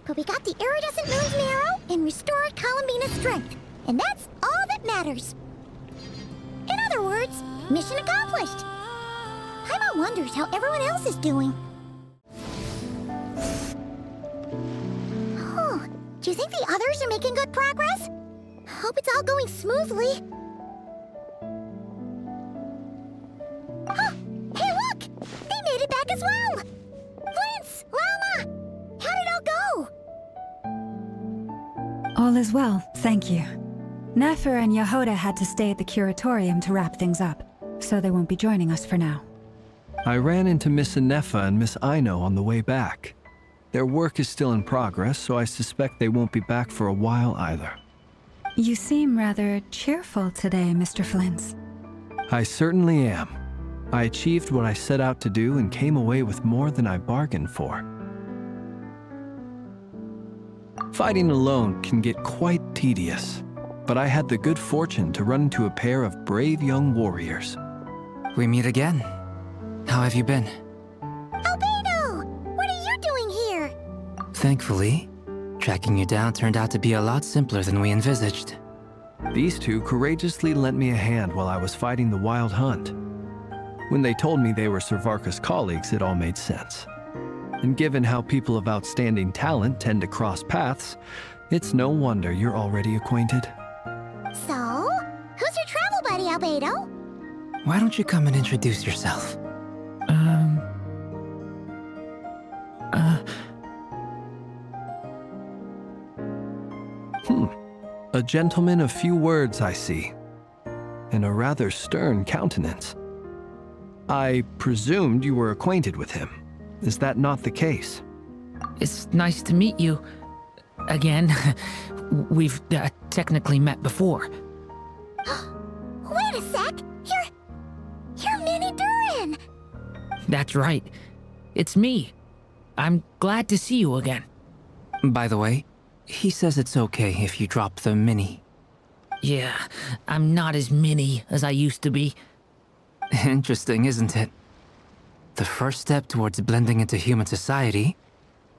But we got the iridescent moon's marrow and restored Tholindis' strength. And that's all that matters. In other words, mission accomplished. Paimon wonders how everyone else is doing. Oh, do you think the others are making good progress? Hope it's all going smoothly. Oh, hey look! They made it back as well! Vince, Lama! How did it all go? All is well, thank you. Nefer and Yehoda had to stay at the curatorium to wrap things up, so they won't be joining us for now. I ran into Miss Nefa and Miss Aino on the way back. Their work is still in progress, so I suspect they won't be back for a while either. You seem rather cheerful today, Mr. Flintz. I certainly am. I achieved what I set out to do and came away with more than I bargained for. Fighting alone can get quite tedious, but I had the good fortune to run into a pair of brave young warriors. We meet again. How have you been? Albedo! What are you doing here? Thankfully, tracking you down turned out to be a lot simpler than we envisaged. These two courageously lent me a hand while I was fighting the wild hunt. When they told me they were Servarka's colleagues, it all made sense. And given how people of outstanding talent tend to cross paths, it's no wonder you're already acquainted. So, who's your travel buddy, Albedo? Why don't you come and introduce yourself? A gentleman of few words, I see, and a rather stern countenance. I presumed you were acquainted with him. Is that not the case? It's nice to meet you. Again. We've technically met before. Wait a sec! You're Minnie Durin! That's right. It's me. I'm glad to see you again. By the way, he says it's okay if you drop the mini. Yeah, I'm not as mini as I used to be. Interesting, isn't it? The first step towards blending into human society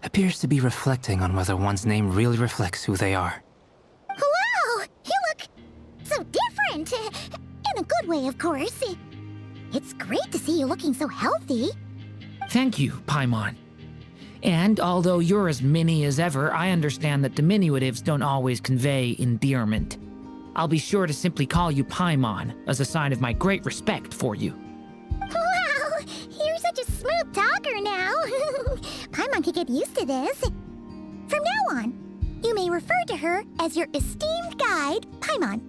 appears to be reflecting on whether one's name really reflects who they are. Wow! You look so different! In a good way, of course. It's great to see you looking so healthy. Thank you, Paimon. And although you're as mini as ever, I understand that diminutives don't always convey endearment. I'll be sure to simply call you Paimon as a sign of my great respect for you. Wow! You're such a smooth talker now. Paimon could get used to this. From now on, you may refer to her as your esteemed guide, Paimon.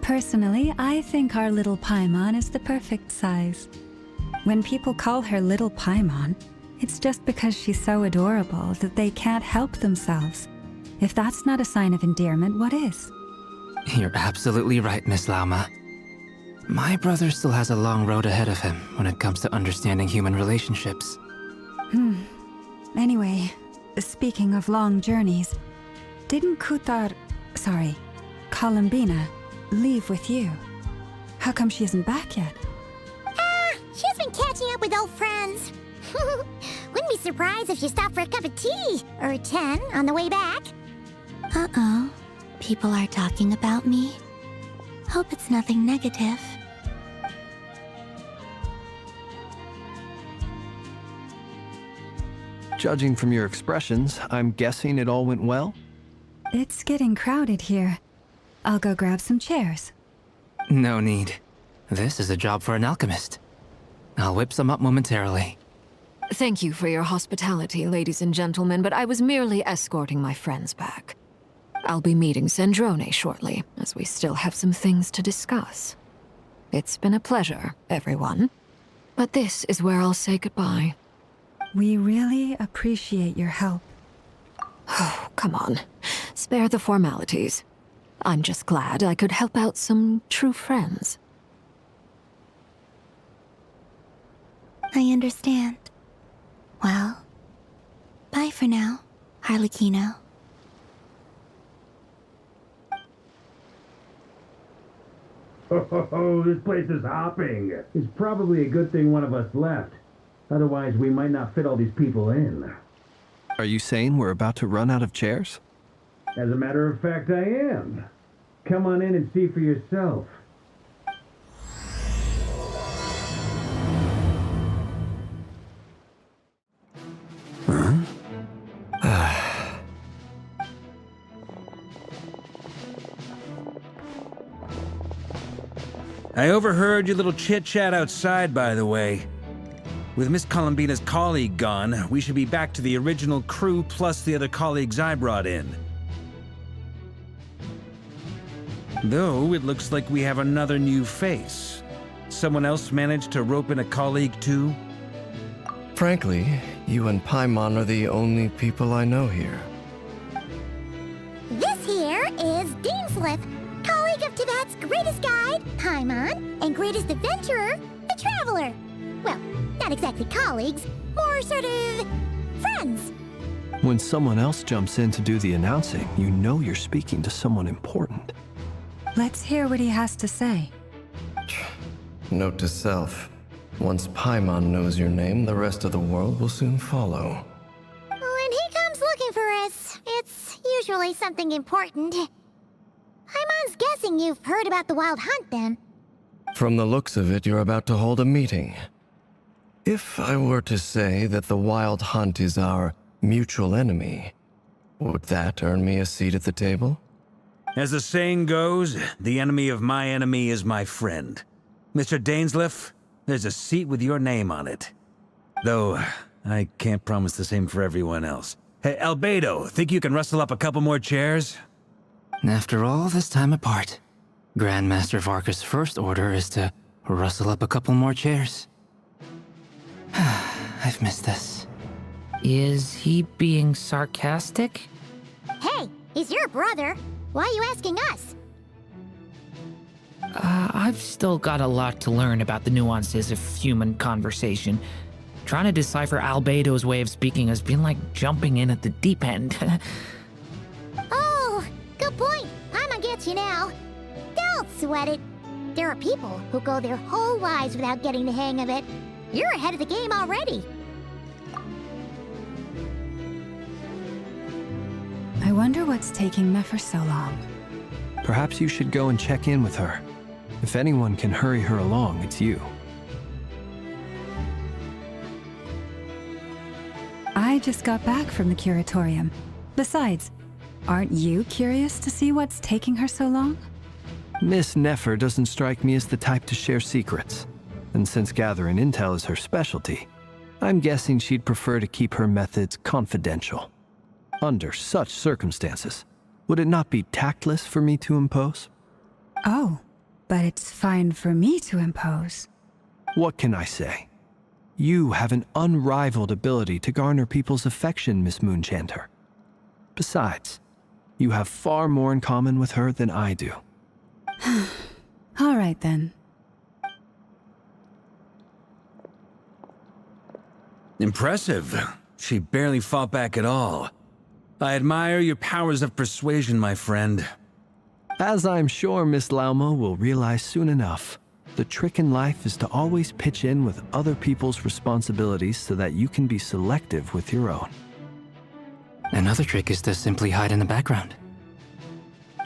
Personally, I think our little Paimon is the perfect size. When people call her Little Paimon, it's just because she's so adorable that they can't help themselves. If that's not a sign of endearment, what is? You're absolutely right, Miss Lama. My brother still has a long road ahead of him when it comes to understanding human relationships. Anyway, speaking of long journeys, didn't Columbina, leave with you? How come she isn't back yet? She's been catching up with old friends. Wouldn't be surprised if she stopped for a cup of tea or 10 on the way back. Uh-oh. People are talking about me. Hope it's nothing negative. Judging from your expressions, I'm guessing it all went well? It's getting crowded here. I'll go grab some chairs. No need. This is a job for an alchemist. I'll whip some up momentarily. Thank you for your hospitality, ladies and gentlemen, but I was merely escorting my friends back. I'll be meeting Zendrone shortly, as we still have some things to discuss. It's been a pleasure, everyone. But this is where I'll say goodbye. We really appreciate your help. Oh, come on. Spare the formalities. I'm just glad I could help out some true friends. I understand. Well, bye for now, Harlequino. Oh, this place is hopping. It's probably a good thing one of us left. Otherwise, we might not fit all these people in. Are you saying we're about to run out of chairs? As a matter of fact, I am. Come on in and see for yourself. I overheard your little chit-chat outside, by the way. With Miss Columbina's colleague gone, we should be back to the original crew plus the other colleagues I brought in. Though, it looks like we have another new face. Someone else managed to rope in a colleague too? Frankly, you and Paimon are the only people I know here. This here is Deanslip, colleague of Tibet's greatest guide, Paimon, and greatest adventurer, the Traveler. Well, not exactly colleagues, more sort of friends. When someone else jumps in to do the announcing, you know you're speaking to someone important. Let's hear what he has to say. Note to self. Once Paimon knows your name, the rest of the world will soon follow. When he comes looking for us, it's usually something important. Paimon's guessing you've heard about the Wild Hunt, then. From the looks of it, you're about to hold a meeting. If I were to say that the Wild Hunt is our mutual enemy, would that earn me a seat at the table? As the saying goes, the enemy of my enemy is my friend. Mr. Dainsleif, there's a seat with your name on it. Though, I can't promise the same for everyone else. Hey, Albedo, think you can rustle up a couple more chairs? After all this time apart, Grandmaster Varka's first order is to rustle up a couple more chairs. I've missed this. Is he being sarcastic? Hey, he's your brother. Why are you asking us? I've still got a lot to learn about the nuances of human conversation. Trying to decipher Albedo's way of speaking has been like jumping in at the deep end. Oh, good point. Paimon gets you now. Don't sweat it. There are people who go their whole lives without getting the hang of it. You're ahead of the game already. I wonder what's taking Nefer so long. Perhaps you should go and check in with her. If anyone can hurry her along, it's you. I just got back from the curatorium. Besides, aren't you curious to see what's taking her so long? Miss Nefer doesn't strike me as the type to share secrets. And since gathering intel is her specialty, I'm guessing she'd prefer to keep her methods confidential. Under such circumstances, would it not be tactless for me to impose? Oh, but it's fine for me to impose. What can I say? You have an unrivaled ability to garner people's affection, Miss Moonchanter. Besides, you have far more in common with her than I do. All right then. Impressive. She barely fought back at all. I admire your powers of persuasion, my friend. As I'm sure Miss Lauma will realize soon enough, the trick in life is to always pitch in with other people's responsibilities so that you can be selective with your own. Another trick is to simply hide in the background.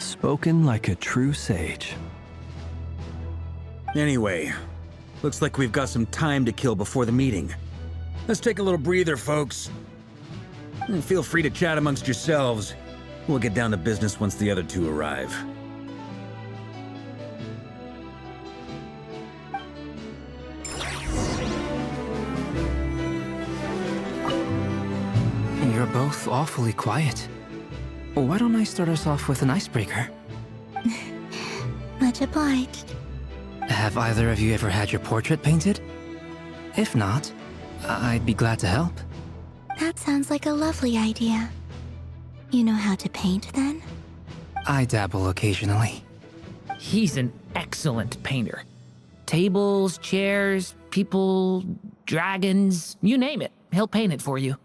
Spoken like a true sage. Anyway, looks like we've got some time to kill before the meeting. Let's take a little breather, folks. And feel free to chat amongst yourselves. We'll get down to business once the other two arrive. You're both awfully quiet. Why don't I start us off with an icebreaker? Much obliged. Have either of you ever had your portrait painted? If not, I'd be glad to help. That sounds like a lovely idea. You know how to paint, then? I dabble occasionally. He's an excellent painter. Tables, chairs, people, dragons, you name it. He'll paint it for you.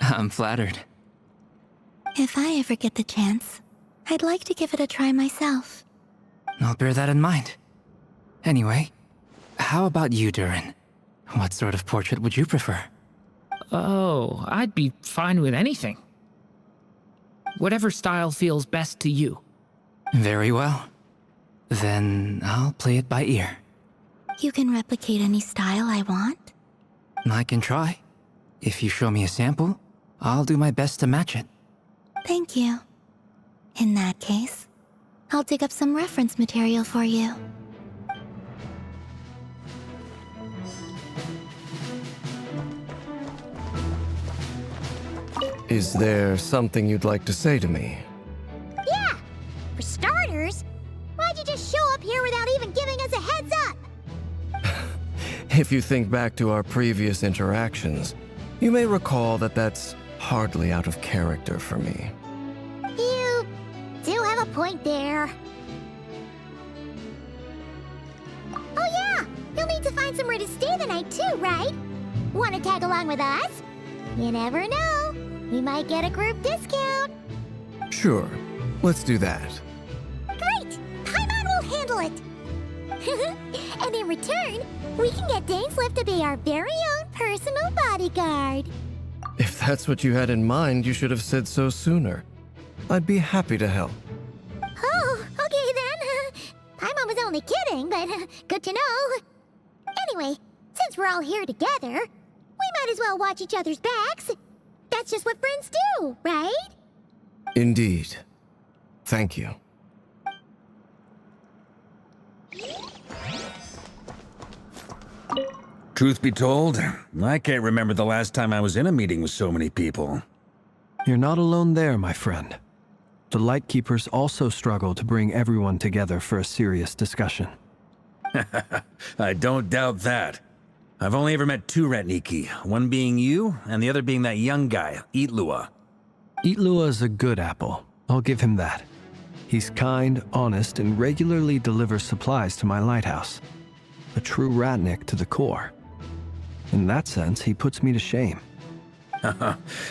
I'm flattered. If I ever get the chance, I'd like to give it a try myself. I'll bear that in mind. Anyway, how about you, Durin? What sort of portrait would you prefer? Oh, I'd be fine with anything. Whatever style feels best to you. Very well. Then I'll play it by ear. You can replicate any style I want? I can try. If you show me a sample, I'll do my best to match it. Thank you. In that case, I'll dig up some reference material for you. Is there something you'd like to say to me? Yeah! For starters, why'd you just show up here without even giving us a heads up? If you think back to our previous interactions, you may recall that that's hardly out of character for me. You do have a point there. Oh yeah! You'll need to find somewhere to stay the night too, right? Want to tag along with us? You never know. We might get a group discount. Sure, let's do that. Great! Paimon will handle it! And in return, we can get Dainslift to be our very own personal bodyguard. If that's what you had in mind, you should have said so sooner. I'd be happy to help. Oh, okay then. Paimon was only kidding, but good to know. Anyway, since we're all here together, we might as well watch each other's backs. That's just what friends do, right? Indeed. Thank you. Truth be told, I can't remember the last time I was in a meeting with so many people. You're not alone there, my friend. The Lightkeepers also struggle to bring everyone together for a serious discussion. I don't doubt that. I've only ever met two Ratniki, one being you, and the other being that young guy, Itlua. Itlua is a good apple. I'll give him that. He's kind, honest, and regularly delivers supplies to my lighthouse. A true Ratnik to the core. In that sense, he puts me to shame.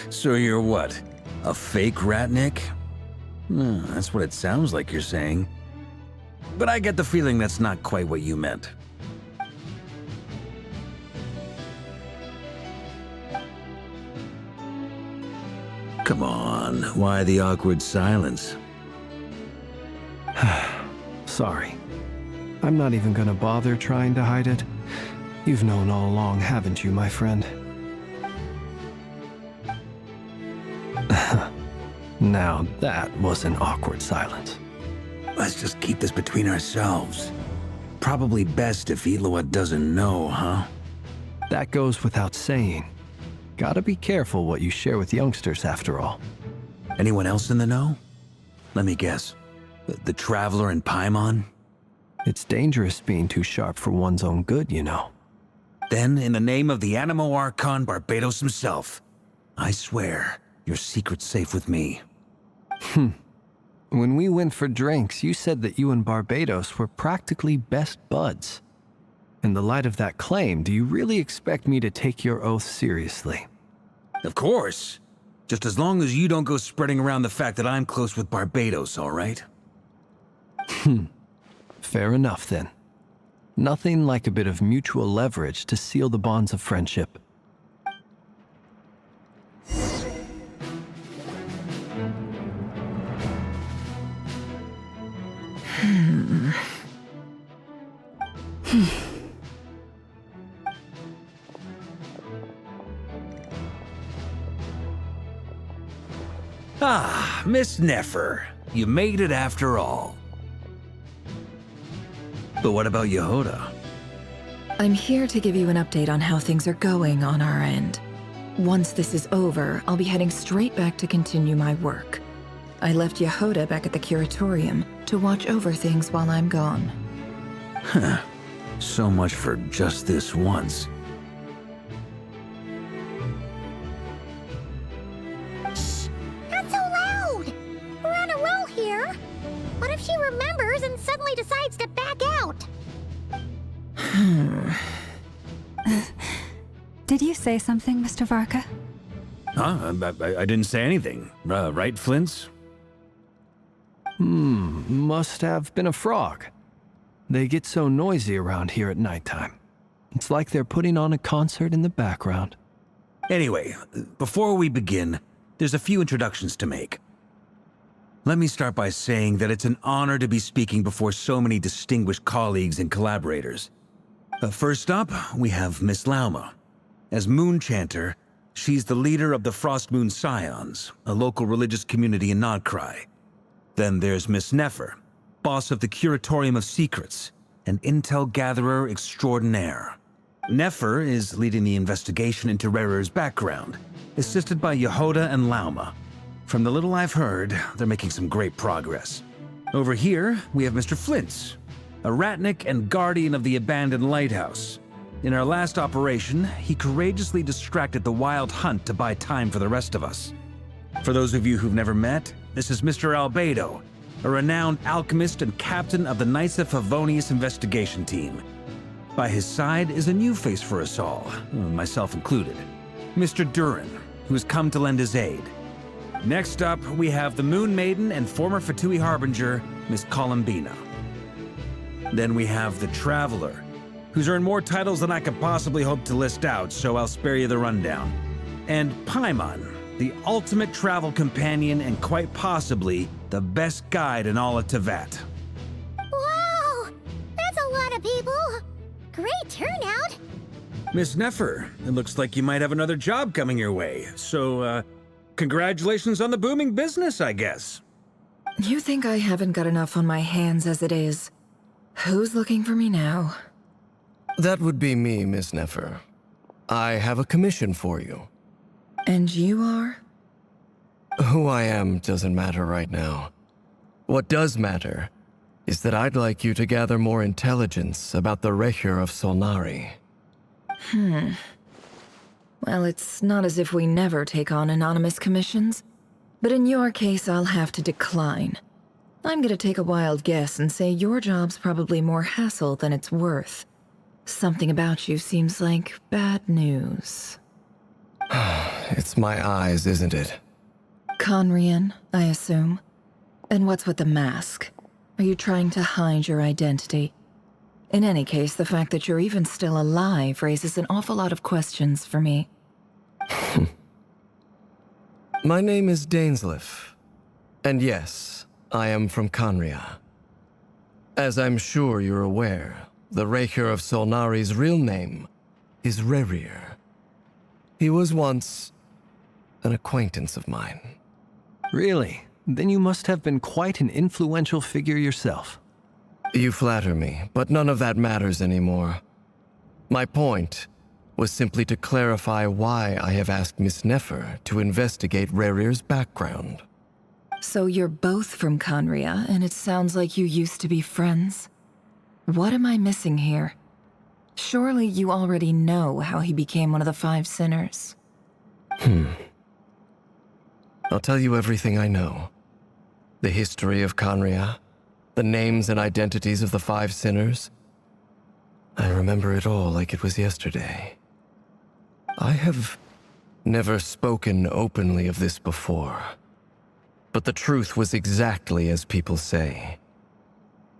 So you're what? A fake Ratnik? That's what it sounds like you're saying. But I get the feeling that's not quite what you meant. Come on, why the awkward silence? Sorry. I'm not even gonna bother trying to hide it. You've known all along, haven't you, my friend? Now that was an awkward silence. Let's just keep this between ourselves. Probably best if Itlua doesn't know, huh? That goes without saying. Gotta be careful what you share with youngsters, after all. Anyone else in the know? Let me guess. The Traveler and Paimon? It's dangerous being too sharp for one's own good, you know. Then, in the name of the Animo Archon Barbados himself, I swear your secret's safe with me. When we went for drinks, you said that you and Barbados were practically best buds. In the light of that claim, do you really expect me to take your oath seriously? Of course. Just as long as you don't go spreading around the fact that I'm close with Barbados, all right? Fair enough, then. Nothing like a bit of mutual leverage to seal the bonds of friendship. Ah, Miss Nefer. You made it after all. But what about Yehoda? I'm here to give you an update on how things are going on our end. Once this is over, I'll be heading straight back to continue my work. I left Yehoda back at the Curatorium to watch over things while I'm gone. So much for just this once. Shh! Not so loud! We're on a roll here. What if she remembers and suddenly decides to back out? Did you say something, Mr. Varka? Huh? I didn't say anything. Right, Flints? Must have been a frog. They get so noisy around here at nighttime. It's like they're putting on a concert in the background. Anyway, before we begin, there's a few introductions to make. Let me start by saying that it's an honor to be speaking before so many distinguished colleagues and collaborators. First up, we have Miss Lauma. As Moon Chanter, she's the leader of the Frost Moon Scions, a local religious community in Nodcry. Then there's Miss Nefer, boss of the Curatorium of Secrets, an intel gatherer extraordinaire. Nefer is leading the investigation into Rerer's background, assisted by Yehoda and Lauma. From the little I've heard, they're making some great progress. Over here, we have Mr. Flintz, a Ratnik and guardian of the abandoned lighthouse. In our last operation, he courageously distracted the Wild Hunt to buy time for the rest of us. For those of you who've never met, this is Mr. Albedo, a renowned alchemist and captain of the Knights of Favonius investigation team. By his side is a new face for us all, myself included, Mr. Durin, who's come to lend his aid. Next up, we have the Moon Maiden and former Fatui Harbinger, Miss Columbina. Then we have the Traveler, who's earned more titles than I could possibly hope to list out, so I'll spare you the rundown. And Paimon, the ultimate travel companion and quite possibly the best guide in all of Tevat. Wow! That's a lot of people! Great turnout! Miss Nefer, it looks like you might have another job coming your way, so, congratulations on the booming business, I guess. You think I haven't got enough on my hands as it is? Who's looking for me now? That would be me, Miss Nefer. I have a commission for you. And you are? Who I am doesn't matter right now. What does matter is that I'd like you to gather more intelligence about the Recher of Solnari. Well, it's not as if we never take on anonymous commissions. But in your case, I'll have to decline. I'm gonna take a wild guess and say your job's probably more hassle than it's worth. Something about you seems like bad news. It's my eyes, isn't it? Conrian, I assume. And what's with the mask? Are you trying to hide your identity? In any case, the fact that you're even still alive raises an awful lot of questions for me. My name is Dainsleif. And yes, I am from Conria. As I'm sure you're aware, the Recher of Solnari's real name is Rerir. He was once an acquaintance of mine. Really? Then you must have been quite an influential figure yourself. You flatter me, but none of that matters anymore. My point was simply to clarify why I have asked Miss Nefer to investigate Rerir's background. So you're both from Conria, and it sounds like you used to be friends? What am I missing here? Surely you already know how he became one of the Five Sinners. I'll tell you everything I know. The history of Conria, the names and identities of the Five Sinners. I remember it all like it was yesterday. I have never spoken openly of this before, but the truth was exactly as people say.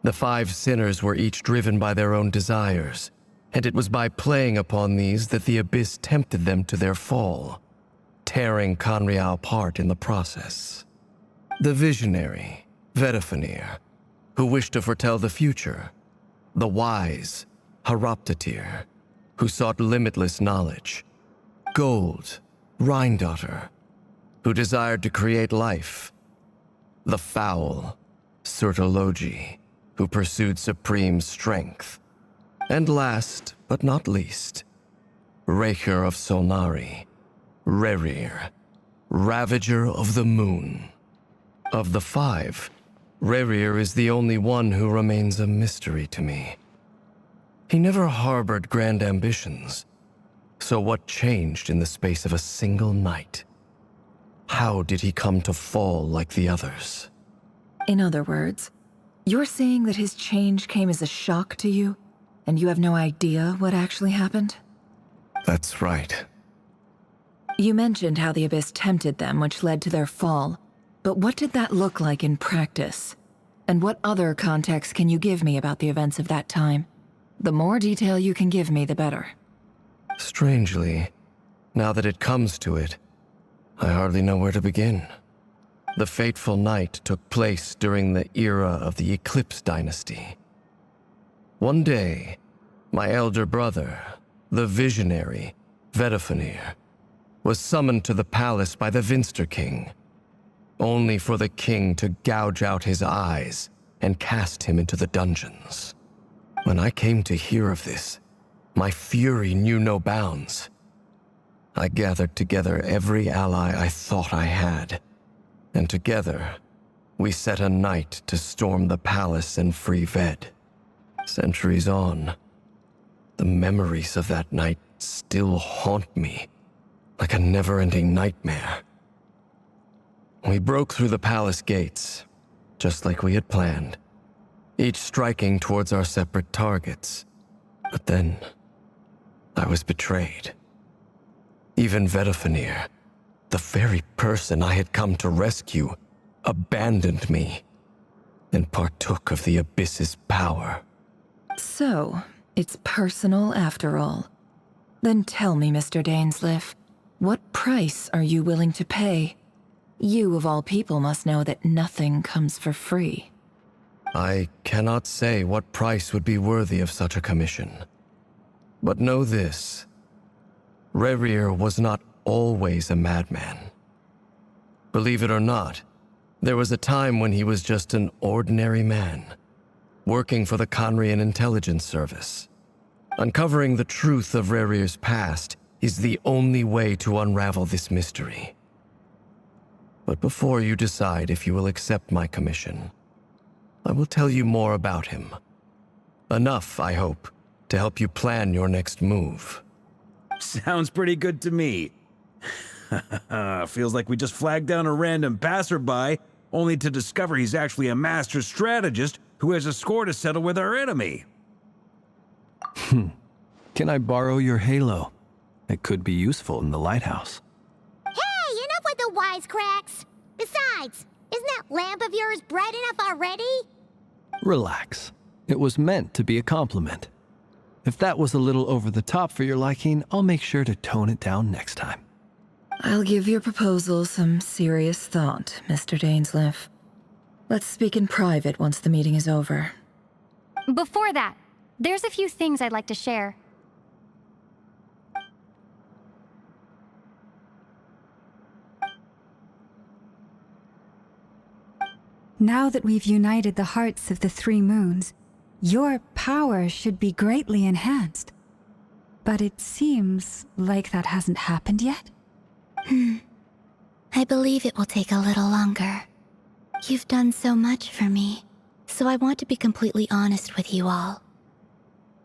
The Five Sinners were each driven by their own desires, and it was by playing upon these that the Abyss tempted them to their fall, tearing Conria apart in the process. The visionary, Vedifenir, who wished to foretell the future. The wise, Haroptatir, who sought limitless knowledge. Gold, Rhindaughter, who desired to create life. The foul, Surtologi, who pursued supreme strength. And last, but not least, Recher of Solnari, Rerir, Ravager of the Moon. Of the five, Rerir is the only one who remains a mystery to me. He never harbored grand ambitions. So what changed in the space of a single night? How did he come to fall like the others? In other words, you're saying that his change came as a shock to you, and you have no idea what actually happened? That's right. You mentioned how the Abyss tempted them, which led to their fall. But what did that look like in practice? And what other context can you give me about the events of that time? The more detail you can give me, the better. Strangely, Now that it comes to it, I hardly know where to begin. The fateful night took place during the era of the Eclipse Dynasty. One day, my elder brother, the visionary, Vedifenir, was summoned to the palace by the Vinster King, only for the king to gouge out his eyes and cast him into the dungeons. When I came to hear of this, my fury knew no bounds. I gathered together every ally I thought I had, and together, we set a night to storm the palace and free Ved. Centuries on, the memories of that night still haunt me like a never-ending nightmare. We broke through the palace gates, just like we had planned, each striking towards our separate targets. But then, I was betrayed. Even Vedifenir, the very person I had come to rescue, abandoned me and partook of the Abyss's power. So, it's personal after all. Then tell me, Mr. Dainsleif, what price are you willing to pay? You, of all people, must know that nothing comes for free. I cannot say what price would be worthy of such a commission. But know this. Rerir was not always a madman. Believe it or not, there was a time when he was just an ordinary man, working for the Conrian Intelligence Service. Uncovering the truth of Rerir's past is the only way to unravel this mystery. But before you decide if you will accept my commission, I will tell you more about him. Enough, I hope, to help you plan your next move. Sounds pretty good to me. Feels like we just flagged down a random passerby, only to discover he's actually a master strategist who has a score to settle with our enemy. Can I borrow your halo? It could be useful in the lighthouse. Hey, enough with the wisecracks! Besides, isn't that lamp of yours bright enough already? Relax. It was meant to be a compliment. If that was a little over the top for your liking, I'll make sure to tone it down next time. I'll give your proposal some serious thought, Mr. Dainsleif. Let's speak in private once the meeting is over. Before that, there's a few things I'd like to share. Now that we've united the hearts of the three moons, your power should be greatly enhanced. But it seems like that hasn't happened yet. I believe it will take a little longer. You've done so much for me, so I want to be completely honest with you all.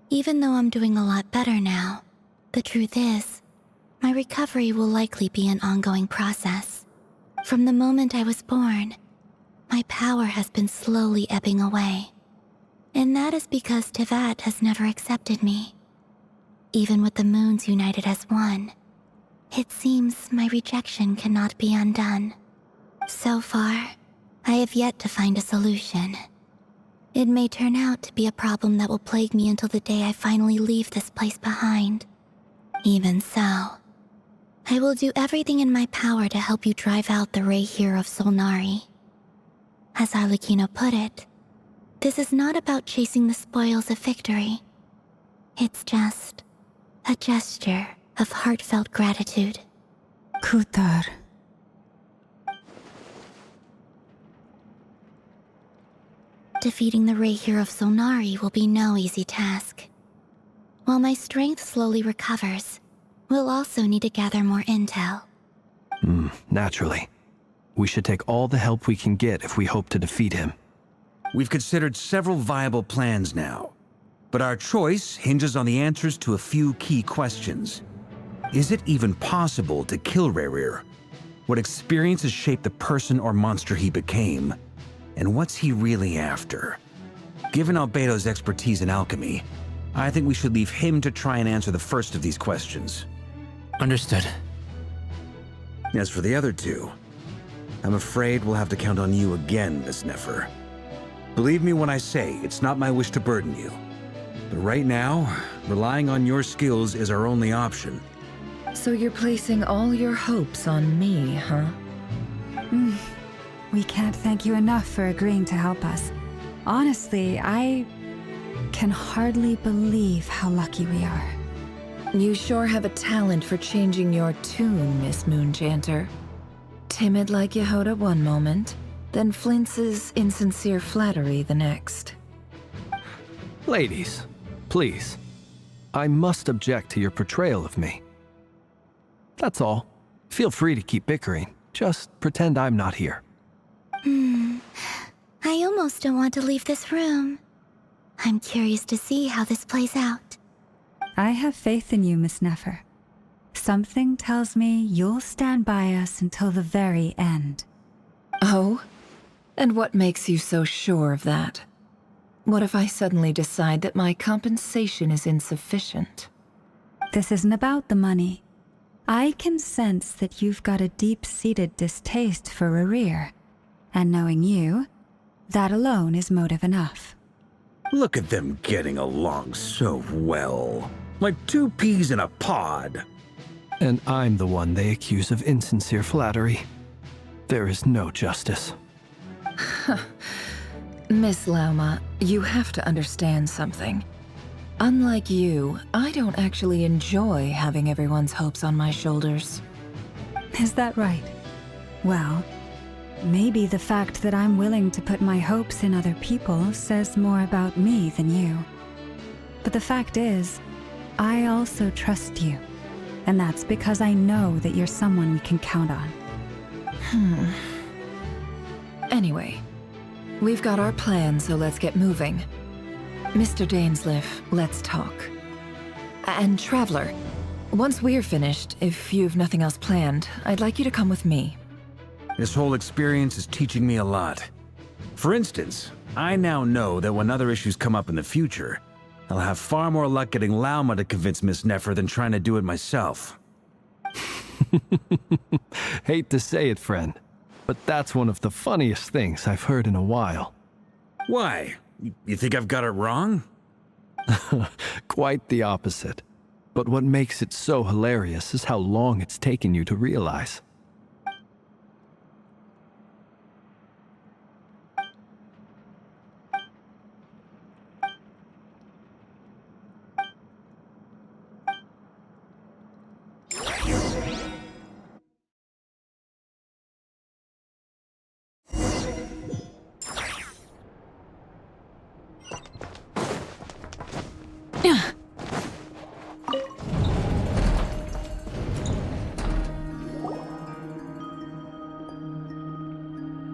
Even though I'm doing a lot better now, the truth is, my recovery will likely be an ongoing process. From the moment I was born, my power has been slowly ebbing away. And that is because Tevat has never accepted me. Even with the moons united as one, it seems my rejection cannot be undone. So far, I have yet to find a solution. It may turn out to be a problem that will plague me until the day I finally leave this place behind. Even so, I will do everything in my power to help you drive out the Rerir of Solnari. As Arlecchino put it, this is not about chasing the spoils of victory. It's just a gesture of heartfelt gratitude. Kutar. Defeating the Rerir of Solnari will be no easy task. While my strength slowly recovers, we'll also need to gather more intel. Naturally. We should take all the help we can get if we hope to defeat him. We've considered several viable plans now, but our choice hinges on the answers to a few key questions. Is it even possible to kill Rerir? What experiences shaped the person or monster he became? And what's he really after? Given Albedo's expertise in alchemy, I think we should leave him to try and answer the first of these questions. Understood. As for the other two, I'm afraid we'll have to count on you again, Miss Nefer. Believe me when I say it's not my wish to burden you. But right now, relying on your skills is our only option. So you're placing all your hopes on me, huh? We can't thank you enough for agreeing to help us. Honestly, I can hardly believe how lucky we are. You sure have a talent for changing your tune, Miss Moonchanter. Timid like Yehoda one moment, then flinches insincere flattery the next. Ladies, please. I must object to your portrayal of me. That's all. Feel free to keep bickering. Just pretend I'm not here. I almost don't want to leave this room. I'm curious to see how this plays out. I have faith in you, Miss Nefer. Something tells me you'll stand by us until the very end. Oh? And what makes you so sure of that? What if I suddenly decide that my compensation is insufficient? This isn't about the money. I can sense that you've got a deep-seated distaste for Rerir. And knowing you, that alone is motive enough. Look at them getting along so well. Like two peas in a pod. And I'm the one they accuse of insincere flattery. There is no justice. Miss Lauma, you have to understand something. Unlike you, I don't actually enjoy having everyone's hopes on my shoulders. Is that right? Well, maybe the fact that I'm willing to put my hopes in other people says more about me than you. But the fact is, I also trust you. And that's because I know that you're someone we can count on. Anyway, we've got our plan, so let's get moving. Mr. Dainsleif, let's talk. And Traveler, once we're finished, if you've nothing else planned, I'd like you to come with me. This whole experience is teaching me a lot. For instance, I now know that when other issues come up in the future, I'll have far more luck getting Lauma to convince Miss Nefer than trying to do it myself. Hate to say it, friend, but that's one of the funniest things I've heard in a while. Why? You think I've got it wrong? Quite the opposite. But what makes it so hilarious is how long it's taken you to realize.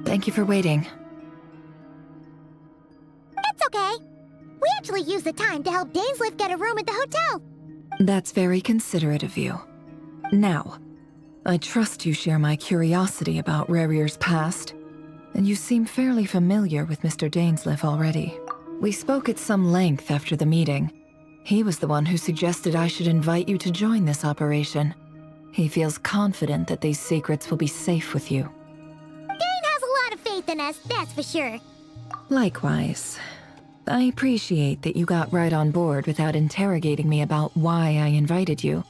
Thank you for waiting. It's okay. We actually used the time to help Dainsleif get a room at the hotel. That's very considerate of you. Now, I trust you share my curiosity about Rerir's past, and you seem fairly familiar with Mr. Dainsleif already. We spoke at some length after the meeting. He was the one who suggested I should invite you to join this operation. He feels confident that these secrets will be safe with you. Dane has a lot of faith in us, that's for sure. Likewise. I appreciate that you got right on board without interrogating me about why I invited you.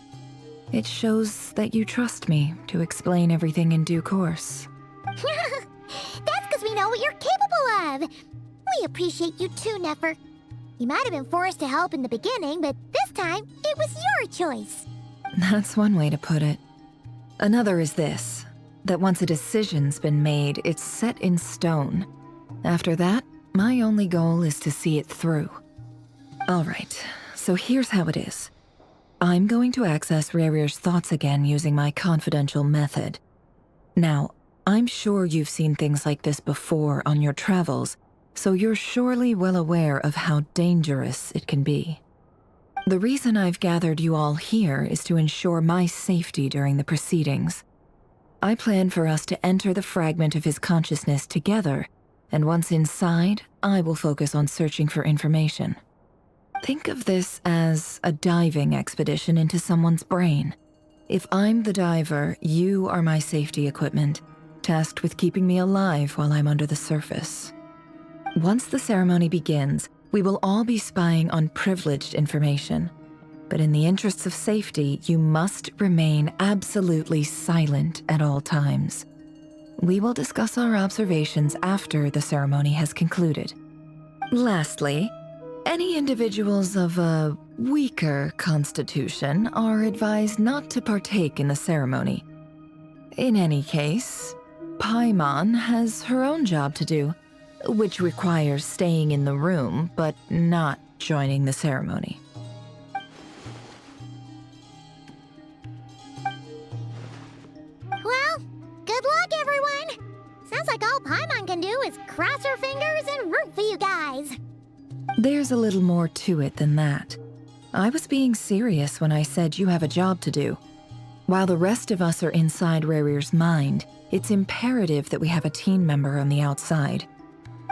It shows that you trust me to explain everything in due course. That's because we know what you're capable of. We appreciate you too, Nefer. You might have been forced to help in the beginning, but this time, it was your choice. That's one way to put it. Another is this, that once a decision's been made, it's set in stone. After that, my only goal is to see it through. All right, so here's how it is. I'm going to access Rerir's thoughts again using my confidential method. Now, I'm sure you've seen things like this before on your travels, so you're surely well aware of how dangerous it can be. The reason I've gathered you all here is to ensure my safety during the proceedings. I plan for us to enter the fragment of his consciousness together, and once inside, I will focus on searching for information. Think of this as a diving expedition into someone's brain. If I'm the diver, you are my safety equipment, tasked with keeping me alive while I'm under the surface. Once the ceremony begins, we will all be spying on privileged information. but in the interests of safety, you must remain absolutely silent at all times. We will discuss our observations after the ceremony has concluded. Lastly, any individuals of a weaker constitution are advised not to partake in the ceremony. In any case, Paimon has her own job to do, which requires staying in the room but not joining the ceremony. Well, good luck, everyone. Sounds like all Paimon can do is cross her fingers and root for you guys. There's a little more to it than that. I was being serious when I said you have a job to do. While the rest of us are inside Rarir's mind, it's imperative that we have a team member on the outside.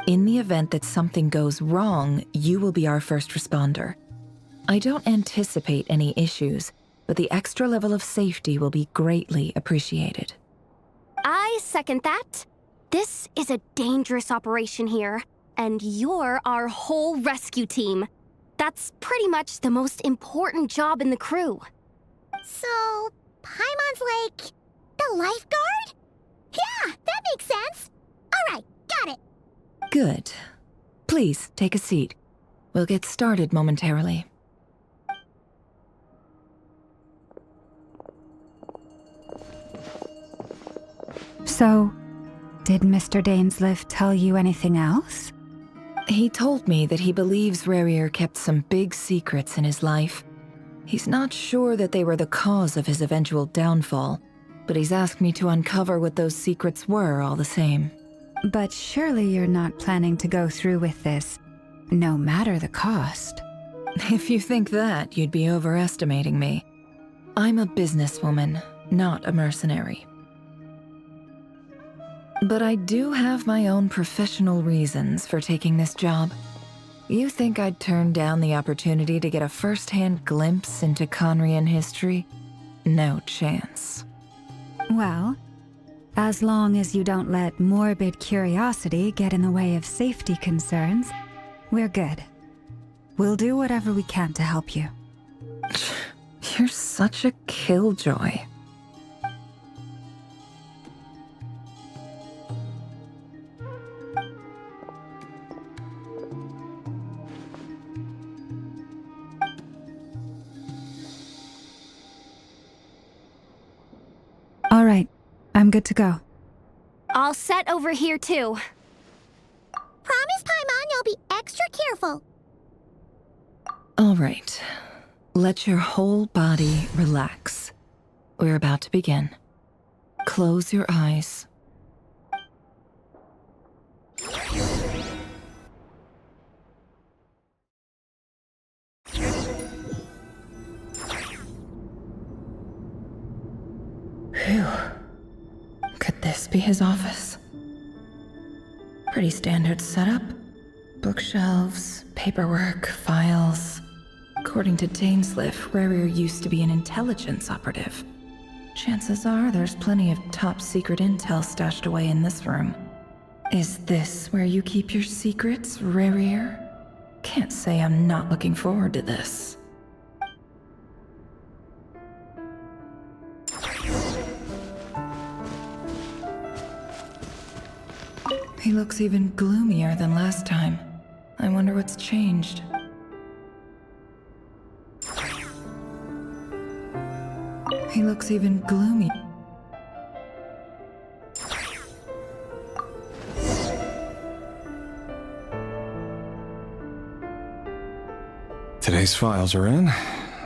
In the event that something goes wrong, you will be our first responder. I don't anticipate any issues, but the extra level of safety will be greatly appreciated. I second that. This is a dangerous operation here, and you're our whole rescue team. That's pretty much the most important job in the crew. So, Paimon's like the lifeguard? Yeah, that makes sense. All right, got it. Good. Please, take a seat. We'll get started momentarily. So, did Mr. Dainsleif tell you anything else? He told me that he believes Rarir kept some big secrets in his life. He's not sure that they were the cause of his eventual downfall, but he's asked me to uncover what those secrets were all the same. But surely you're not planning to go through with this, no matter the cost. If you think that, you'd be overestimating me. I'm a businesswoman, not a mercenary. But I do have my own professional reasons for taking this job. You think I'd turn down the opportunity to get a first-hand glimpse into Conrian history? No chance. Well, as long as you don't let morbid curiosity get in the way of safety concerns, we're good. We'll do whatever we can to help you. You're such a killjoy. All right, I'm good to go. All set over here, too. Promise, Paimon, you'll be extra careful. All right. Let your whole body relax. We're about to begin. Close your eyes. Phew. Could this be his office? Pretty standard setup. Bookshelves, paperwork, files. According to Dainsleif, Rarir used to be an intelligence operative. Chances are there's plenty of top-secret intel stashed away in this room. Is this where you keep your secrets, Rarir? Can't say I'm not looking forward to this. He looks even gloomier than last time. I wonder what's changed. He looks even gloomy. Today's files are in.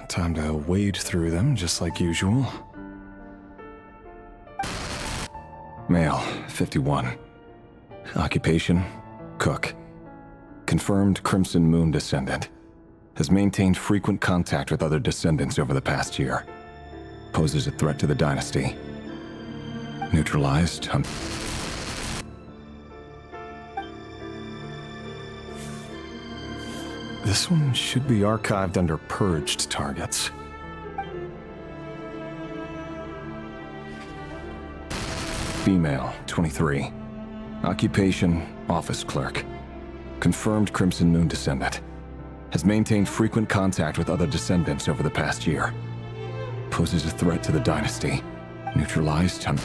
Time to wade through them just like usual. Male, 51. Occupation, cook. Confirmed Crimson Moon descendant. Has maintained frequent contact with other descendants over the past year. Poses a threat to the dynasty. Neutralized. This one should be archived under purged targets. Female, 23. Occupation, office clerk. Confirmed Crimson Moon descendant. Has maintained frequent contact with other descendants over the past year. Poses a threat to the dynasty. Neutralized on...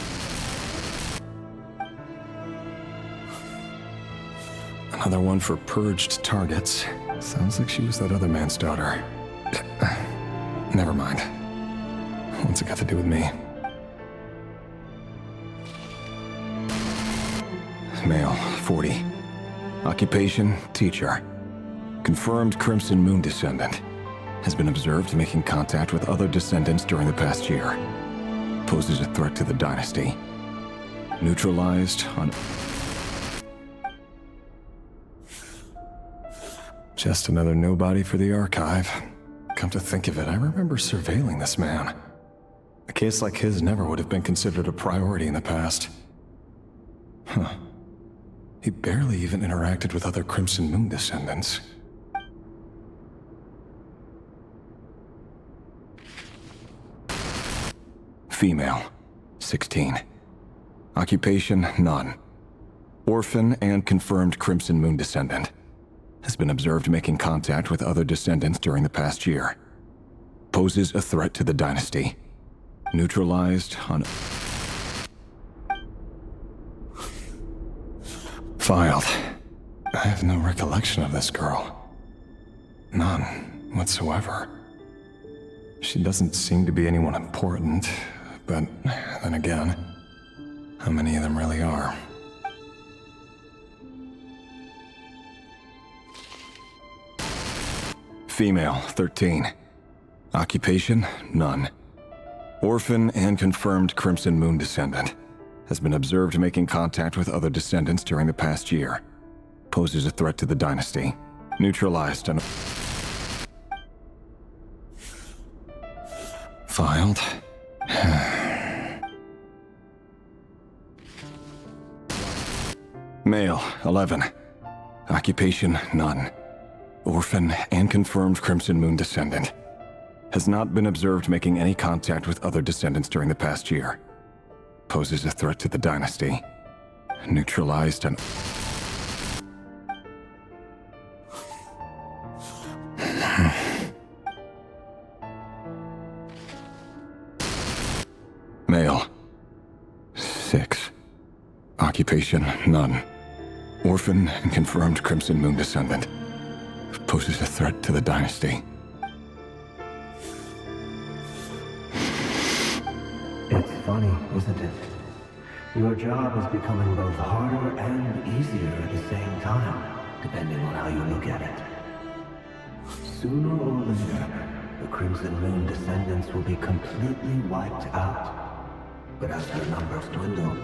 Another one for purged targets. Sounds like she was that other man's daughter. Never mind. What's it got to do with me? Male, 40. Occupation, teacher. Confirmed Crimson Moon descendant. Has been observed making contact with other descendants during the past year. Poses a threat to the dynasty. Neutralized on... Just another nobody for the archive. Come to think of it, I remember surveilling this man. A case like his never would have been considered a priority in the past. Huh. He barely even interacted with other Crimson Moon descendants. Female, 16. Occupation, none. Orphan and confirmed Crimson Moon descendant. Has been observed making contact with other descendants during the past year. Poses a threat to the dynasty. Neutralized on... Filed. I have no recollection of this girl. None whatsoever. She doesn't seem to be anyone important, but then again, how many of them really are? Female, 13. Occupation, none. Orphan and confirmed Crimson Moon descendant. Has been observed making contact with other descendants during the past year. Poses a threat to the dynasty. Neutralized on... Filed. Male, 11. Occupation, none. Orphan and confirmed Crimson Moon descendant. Has not been observed making any contact with other descendants during the past year. Poses a threat to the dynasty. Neutralized on... Male. 6. Occupation, none. Orphan and confirmed Crimson Moon descendant. Poses a threat to the dynasty. It's funny, isn't it? Your job is becoming both harder and easier at the same time, depending on how you look at it. Sooner or later, the Crimson Moon descendants will be completely wiped out. But as their numbers dwindle,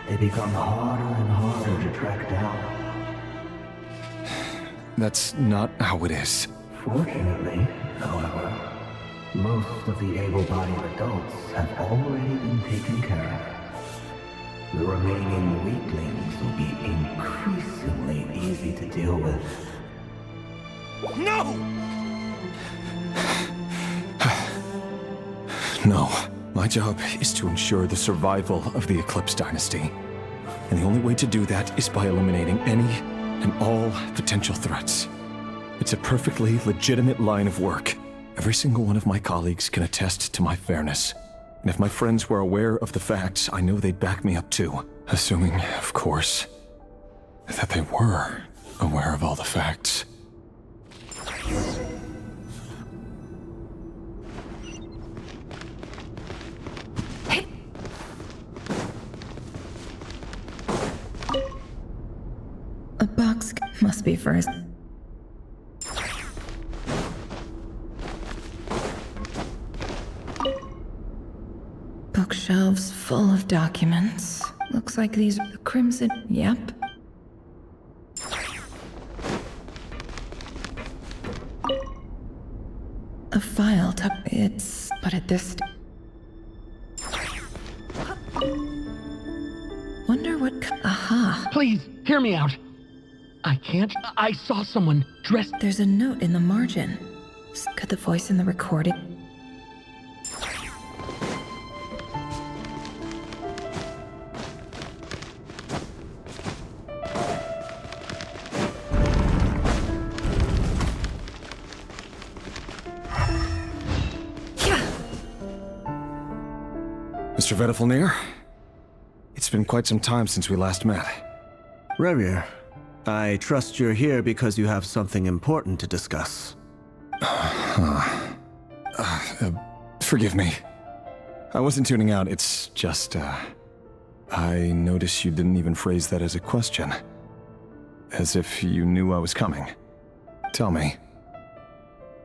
they become harder and harder to track down. That's not how it is. Fortunately, however, most of the able-bodied adults have already been taken care of. The remaining weaklings will be increasingly easy to deal with. No! No. My job is to ensure the survival of the Eclipse Dynasty. And the only way to do that is by eliminating any and all potential threats. It's a perfectly legitimate line of work. Every single one of my colleagues can attest to my fairness. And if my friends were aware of the facts, I know they'd back me up too. Assuming, of course, that they were aware of all the facts. A box must be first. Bookshelves full of documents. Looks like these are the Crimson... Yep. A file tuck... It's... But at this... Wonder what... Aha! Please, hear me out. I can't... I saw someone dressed... There's a note in the margin. Could the voice in the recording... Mr. Vedifalnir. It's been quite some time since we last met. Rerir, I trust you're here because you have something important to discuss. Forgive me. I wasn't tuning out, it's just, I noticed you didn't even phrase that as a question. As if you knew I was coming. Tell me,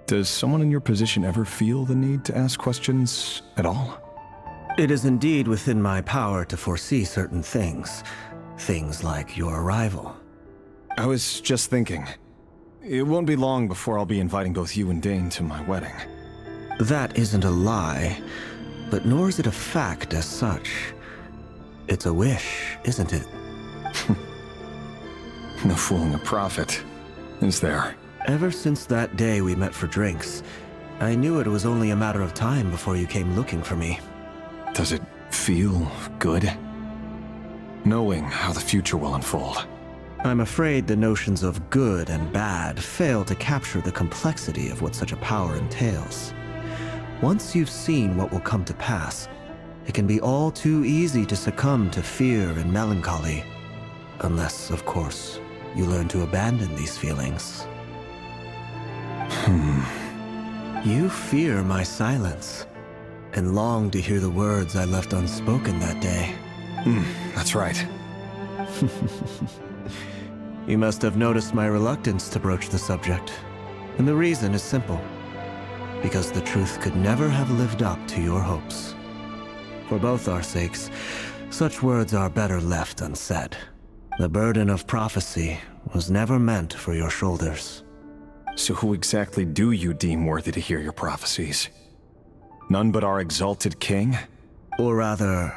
does someone in your position ever feel the need to ask questions at all? It is indeed within my power to foresee certain things. Things like your arrival. I was just thinking, it won't be long before I'll be inviting both you and Dane to my wedding. That isn't a lie, but nor is it a fact as such. It's a wish, isn't it? No fooling a prophet, is there? Ever since that day we met for drinks, I knew it was only a matter of time before you came looking for me. Does it feel good? Knowing how the future will unfold. I'm afraid the notions of good and bad fail to capture the complexity of what such a power entails. Once you've seen what will come to pass, it can be all too easy to succumb to fear and melancholy. Unless, of course, you learn to abandon these feelings. You fear my silence, and long to hear the words I left unspoken that day. That's right. You must have noticed my reluctance to broach the subject. And the reason is simple. Because the truth could never have lived up to your hopes. For both our sakes, such words are better left unsaid. The burden of prophecy was never meant for your shoulders. So who exactly do you deem worthy to hear your prophecies? None but our exalted king? Or rather,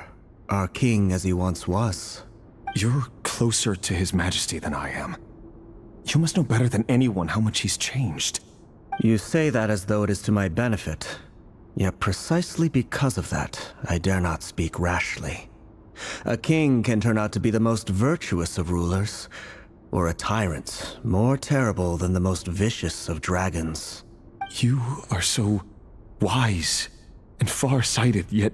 our king as he once was. You're closer to his majesty than I am. You must know better than anyone how much he's changed. You say that as though it is to my benefit. Yet precisely because of that, I dare not speak rashly. A king can turn out to be the most virtuous of rulers, or a tyrant more terrible than the most vicious of dragons. You are so wise and far-sighted, yet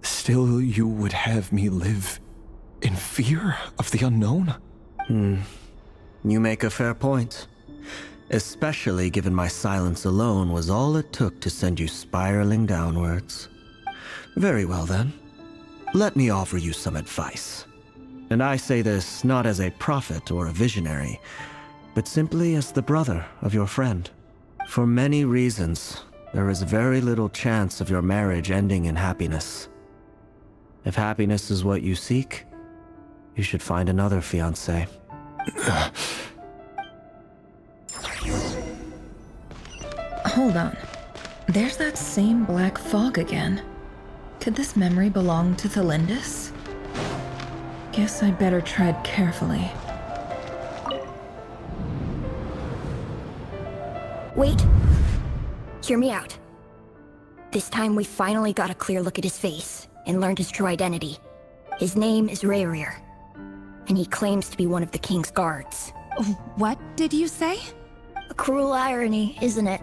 still you would have me live in fear of the unknown? You make a fair point. Especially given my silence alone was all it took to send you spiraling downwards. Very well then. Let me offer you some advice. And I say this not as a prophet or a visionary, but simply as the brother of your friend. For many reasons, there is very little chance of your marriage ending in happiness. If happiness is what you seek, you should find another fiancé. Hold on. There's that same black fog again. Could this memory belong to Tholindis? Guess I'd better tread carefully. Wait. Hear me out. This time we finally got a clear look at his face and learned his true identity. His name is Rerir, and he claims to be one of the king's guards. What did you say? A cruel irony, isn't it?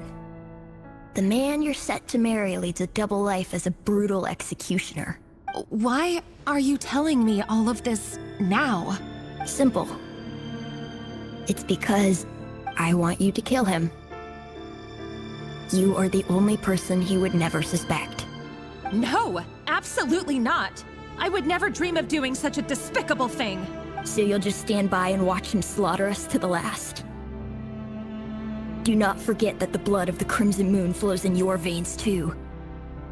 The man you're set to marry leads a double life as a brutal executioner. Why are you telling me all of this now? Simple. It's because I want you to kill him. You are the only person he would never suspect. No, absolutely not. I would never dream of doing such a despicable thing. So you'll just stand by and watch him slaughter us to the last? Do not forget that the blood of the Crimson Moon flows in your veins too.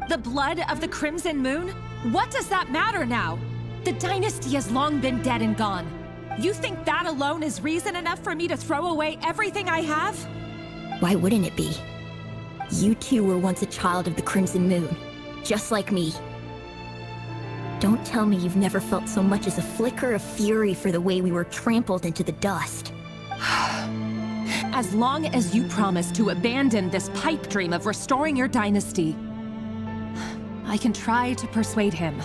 The blood of the Crimson Moon? What does that matter now? The dynasty has long been dead and gone. You think that alone is reason enough for me to throw away everything I have? Why wouldn't it be? You too were once a child of the Crimson Moon, just like me. Don't tell me you've never felt so much as a flicker of fury for the way we were trampled into the dust. As long as you promise to abandon this pipe dream of restoring your dynasty, I can try to persuade him.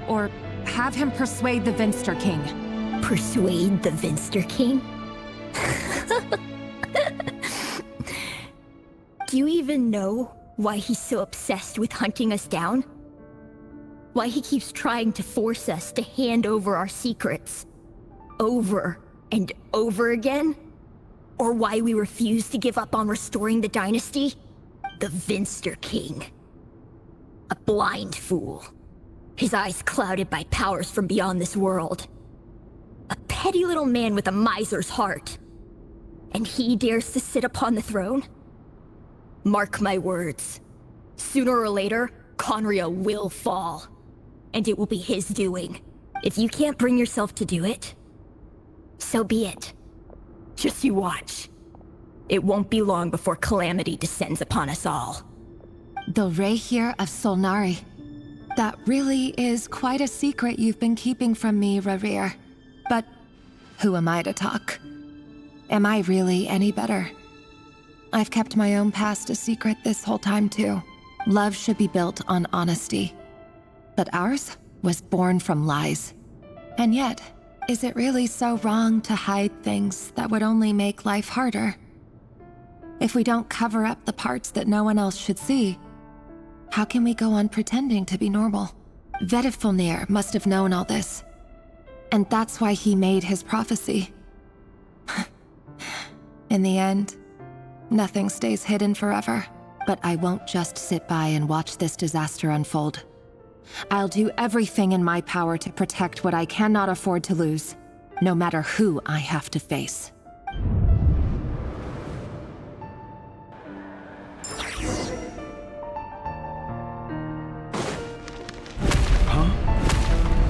Or have him persuade the Vinster King. Persuade the Vinster King? Do you even know why he's so obsessed with hunting us down? Why he keeps trying to force us to hand over our secrets. Over and over again? Or why we refuse to give up on restoring the dynasty? The Vinster King. A blind fool. His eyes clouded by powers from beyond this world. A petty little man with a miser's heart. And he dares to sit upon the throne? Mark my words. Sooner or later, Conria will fall. And it will be his doing. If you can't bring yourself to do it, so be it. Just you watch. It won't be long before calamity descends upon us all. The Rehir of Solnari. That really is quite a secret you've been keeping from me, Rerir. But who am I to talk? Am I really any better? I've kept my own past a secret this whole time too. Love should be built on honesty. But ours was born from lies. And yet, is it really so wrong to hide things that would only make life harder? If we don't cover up the parts that no one else should see, how can we go on pretending to be normal? Vedifulnir must have known all this. And that's why he made his prophecy. In the end, nothing stays hidden forever. But I won't just sit by and watch this disaster unfold. I'll do everything in my power to protect what I cannot afford to lose, no matter who I have to face.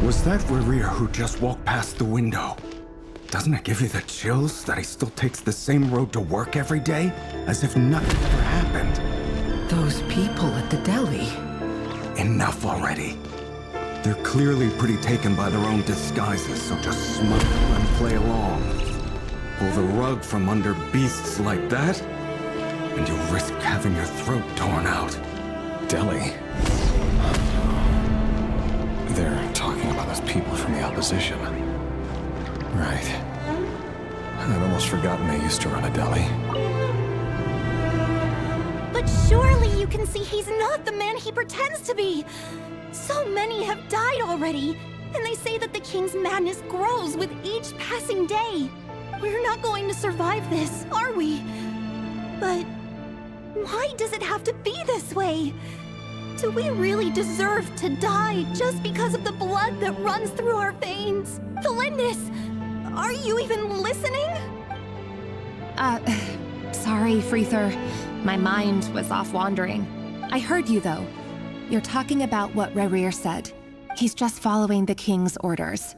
Was that Rerir who just walked past the window? Doesn't it give you the chills that he still takes the same road to work every day, as if nothing ever happened? Those people at the deli. Enough already. They're clearly pretty taken by their own disguises, so just smile and play along. Pull the rug from under beasts like that, and you risk having your throat torn out. Deli? They're talking about those people from the opposition. Right. I'd almost forgotten they used to run a deli. But surely you can see he's not the man he pretends to be. So many have died already, and they say that the king's madness grows with each passing day. We're not going to survive this, are we? But why does it have to be this way? Do we really deserve to die just because of the blood that runs through our veins? Tholindis, are you even listening? Sorry, Freether. My mind was off wandering. I heard you, though. You're talking about what Rerir said. He's just following the king's orders.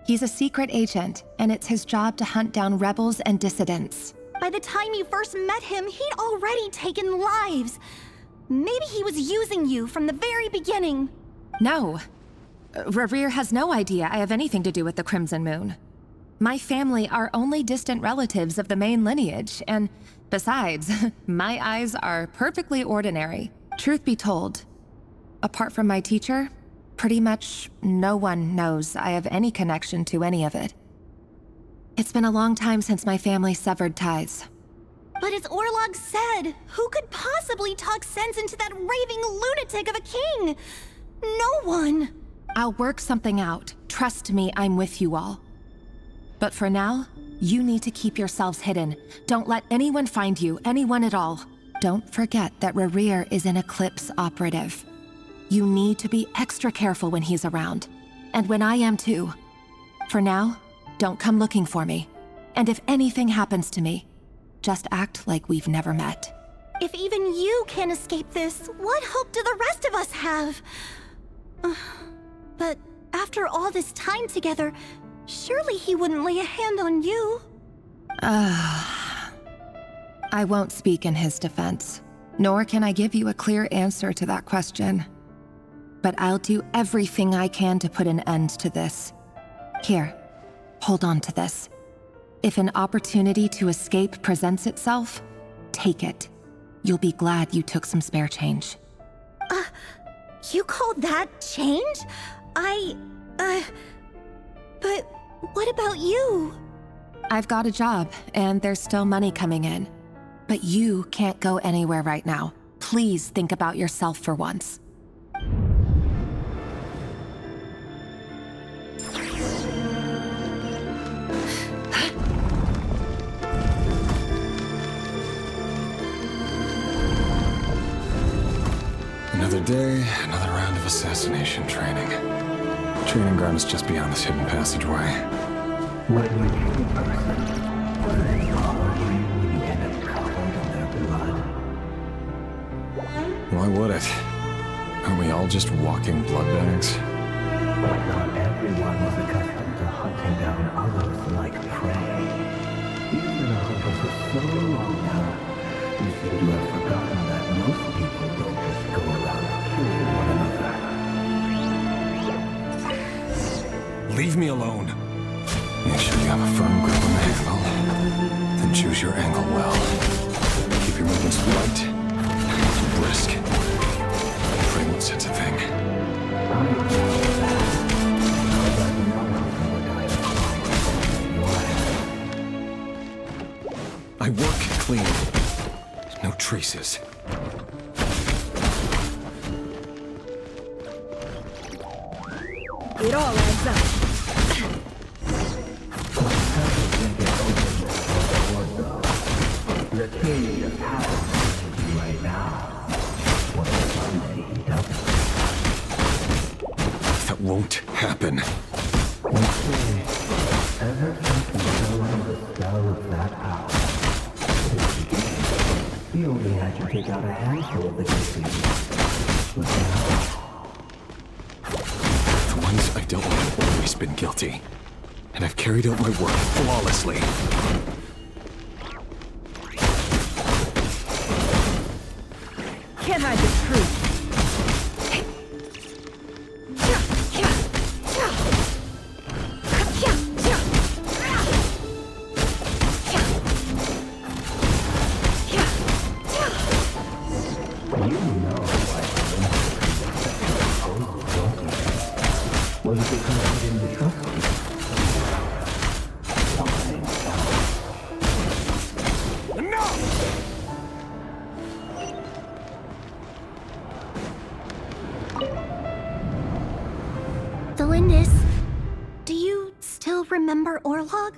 He's a secret agent, and it's his job to hunt down rebels and dissidents. By the time you first met him, he'd already taken lives. Maybe he was using you from the very beginning. No. Rerir has no idea I have anything to do with the Crimson Moon. My family are only distant relatives of the main lineage, and besides, my eyes are perfectly ordinary. Truth be told, apart from my teacher, pretty much no one knows I have any connection to any of it. It's been a long time since my family severed ties. But as Orlog said, who could possibly talk sense into that raving lunatic of a king? No one. I'll work something out. Trust me, I'm with you all. But for now, you need to keep yourselves hidden. Don't let anyone find you, anyone at all. Don't forget that Rerir is an Eclipse operative. You need to be extra careful when he's around. And when I am too. For now, don't come looking for me. And if anything happens to me, just act like we've never met. If even you can't escape this, what hope do the rest of us have? But after all this time together, surely he wouldn't lay a hand on you. I won't speak in his defense, nor can I give you a clear answer to that question. But I'll do everything I can to put an end to this. Here, hold on to this. If an opportunity to escape presents itself, take it. You'll be glad you took some spare change. You call that change? But what about you? I've got a job, and there's still money coming in. But you can't go anywhere right now. Please think about yourself for once. day, another round of assassination training. Training ground is just beyond this hidden passageway. When you kill a person, does it bother you when you end up covered in their blood? Why would it? Aren't we all just walking blood bags? But not everyone was accustomed to hunting down others like prey. You've been a hunter for so long now, you seem to have forgotten that most people don't just go around killing one another. Leave me alone. Make sure you have a firm grip on the handle. Then choose your angle well. Keep your movements light, brisk. Frame won't sense a thing. I work clean. No traces. It all adds up. The king just happens to be right now. What a Sunday he doesn't. That won't happen. Ever since he fell under the spell of that house, he only had to take out a handful of the guilty. But now, The ones I dealt with have always been guilty. And I've carried out my work flawlessly. Can't hide the truth. was it because he didn't trust me? Tholindis, do you still remember Orlog?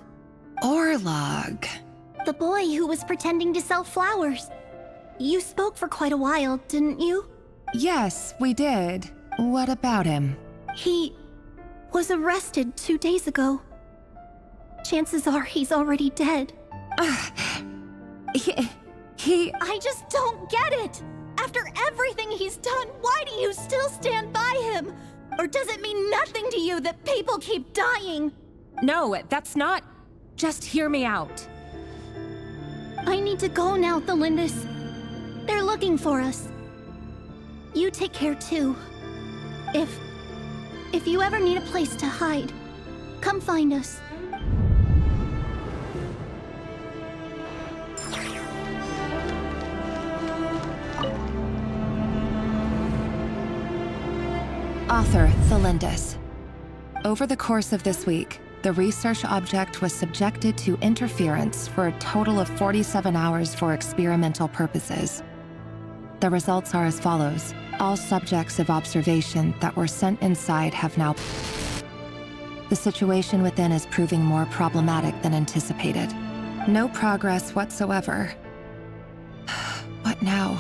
Orlog? The boy who was pretending to sell flowers. You spoke for quite a while, didn't you? Yes, we did. What about him? He was arrested 2 days ago. Chances are he's already dead. I just don't get it! After everything he's done, why do you still stand by him? Or does it mean nothing to you that people keep dying? No, that's not... Just hear me out. I need to go now, Tholindis. They're looking for us. You take care too. If you ever need a place to hide, come find us. Author Tholindis. Over the course of this week, the research object was subjected to interference for a total of 47 hours for experimental purposes. The results are as follows. All subjects of observation that were sent inside have now... The situation within is proving more problematic than anticipated. No progress whatsoever. What now?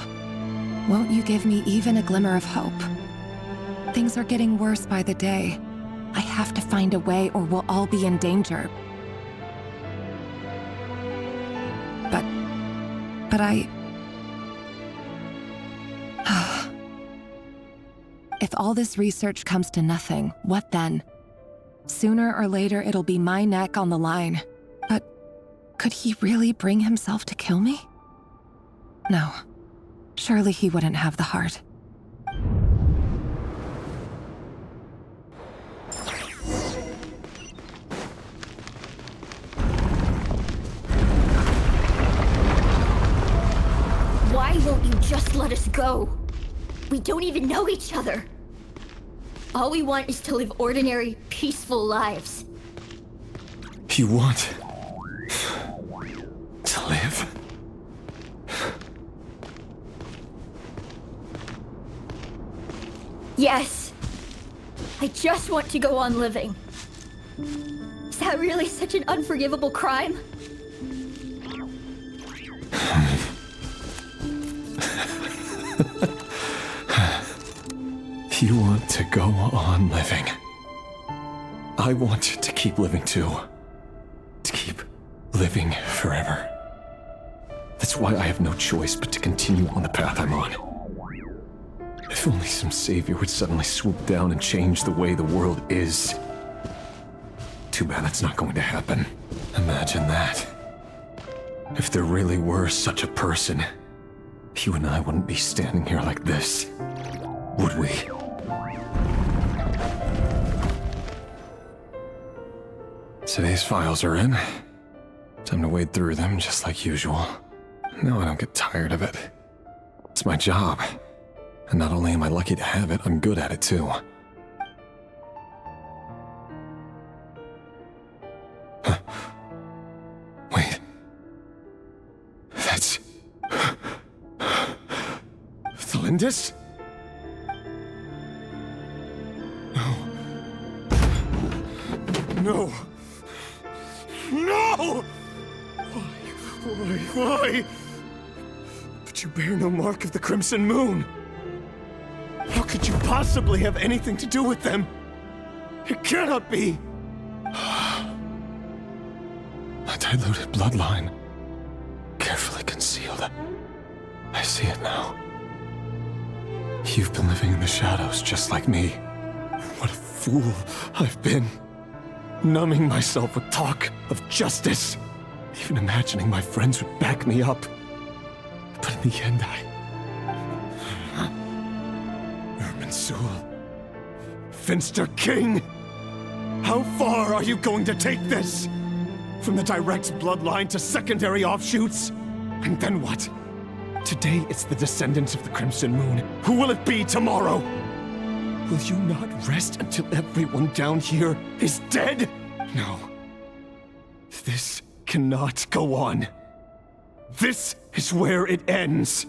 Won't you give me even a glimmer of hope? Things are getting worse by the day. I have to find a way or we'll all be in danger. But I... If all this research comes to nothing, what then? Sooner or later, it'll be my neck on the line. But could he really bring himself to kill me? No. Surely he wouldn't have the heart. Why won't you just let us go? We don't even know each other. All we want is to live ordinary, peaceful lives. You want to live? Yes. I just want to go on living. Is that really such an unforgivable crime? You want to go on living. I want to keep living too. To keep living forever. That's why I have no choice but to continue on the path I'm on. If only some savior would suddenly swoop down and change the way the world is. Too bad that's not going to happen. Imagine that. If there really were such a person, you and I wouldn't be standing here like this, would we? Today's files are in. Time to wade through them just like usual. No, I don't get tired of it. It's my job. And not only am I lucky to have it, I'm good at it too. Huh. Wait. That's... Tholindis? No. No! Why? But you bear no mark of the Crimson Moon. How could you possibly have anything to do with them? It cannot be! A diluted bloodline. Carefully concealed. I see it now. You've been living in the shadows just like me. What a fool I've been. Numbing myself with talk of justice. Even imagining my friends would back me up. But in the end, Erminsul. Finster King! How far are you going to take this? From the direct bloodline to secondary offshoots? And then what? Today it's the descendants of the Crimson Moon. Who will it be tomorrow? Will you not rest until everyone down here is dead? No. This cannot go on. This is where it ends.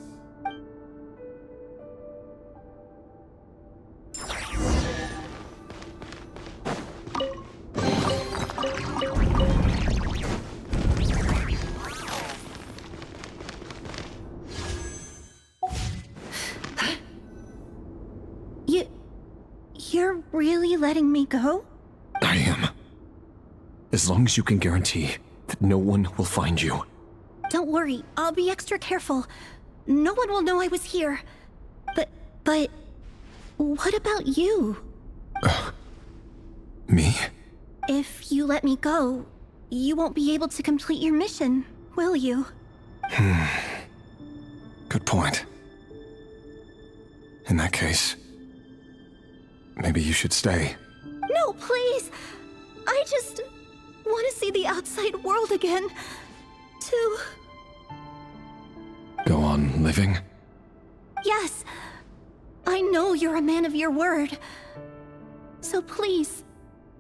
You're really letting me go? I am. As long as you can guarantee that no one will find you. Don't worry, I'll be extra careful. No one will know I was here. But... what about you? Me? If you let me go, you won't be able to complete your mission, will you? Good point. In that case, maybe you should stay. No, please! I just want to see the outside world again. To... Go on living? Yes. I know you're a man of your word. So please,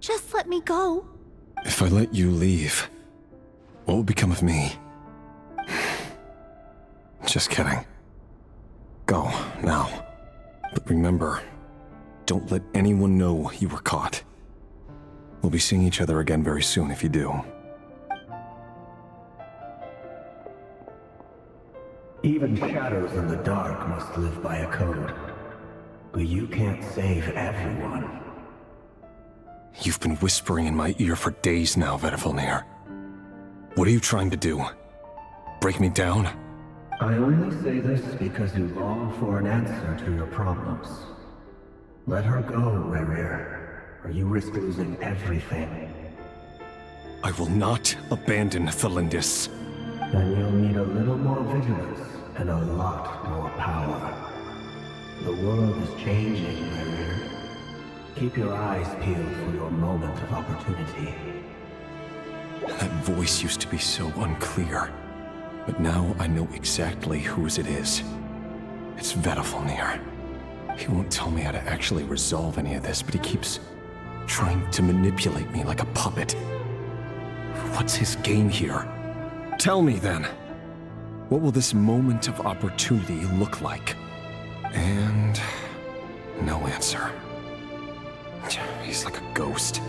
just let me go. If I let you leave, what will become of me? Just kidding. Go, now. But remember, don't let anyone know you were caught. We'll be seeing each other again very soon if you do. Even shadows in the dark must live by a code. But you can't save everyone. You've been whispering in my ear for days now, Vedifilnir. What are you trying to do? Break me down? I only say this because you long for an answer to your problems. Let her go, Rerir, or you risk losing everything. I will not abandon Tholindis. Then you'll need a little more vigilance and a lot more power. The world is changing, Rerir. Keep your eyes peeled for your moment of opportunity. That voice used to be so unclear. But now I know exactly whose it is. It's Vedifilnir. He won't tell me how to actually resolve any of this, but he keeps trying to manipulate me like a puppet. What's his game here? Tell me then. What will this moment of opportunity look like? And... no answer. He's like a ghost.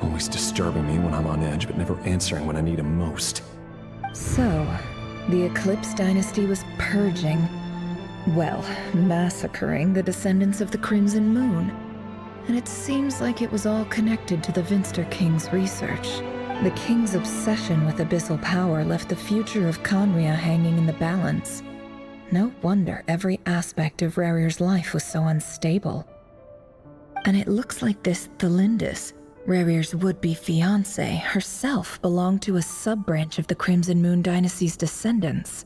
Always disturbing me when I'm on edge, but never answering when I need him most. So, the Eclipse Dynasty was purging. Well, massacring the descendants of the Crimson Moon. And it seems like it was all connected to the Vinster King's research. The King's obsession with abyssal power left the future of Conria hanging in the balance. No wonder every aspect of Rarir's life was so unstable. And it looks like this Tholindis, Rarir's would-be fiancé, herself belonged to a sub-branch of the Crimson Moon dynasty's descendants.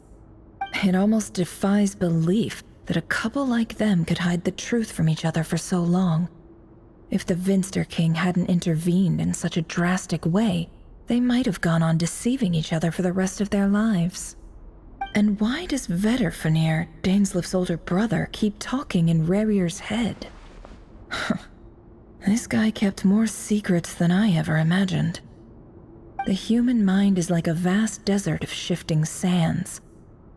It almost defies belief that a couple like them could hide the truth from each other for so long. If the Vinster King hadn't intervened in such a drastic way, they might have gone on deceiving each other for the rest of their lives. And why does Vedderfanir, Daneslif's older brother, keep talking in Rarir's head? This guy kept more secrets than I ever imagined. The human mind is like a vast desert of shifting sands.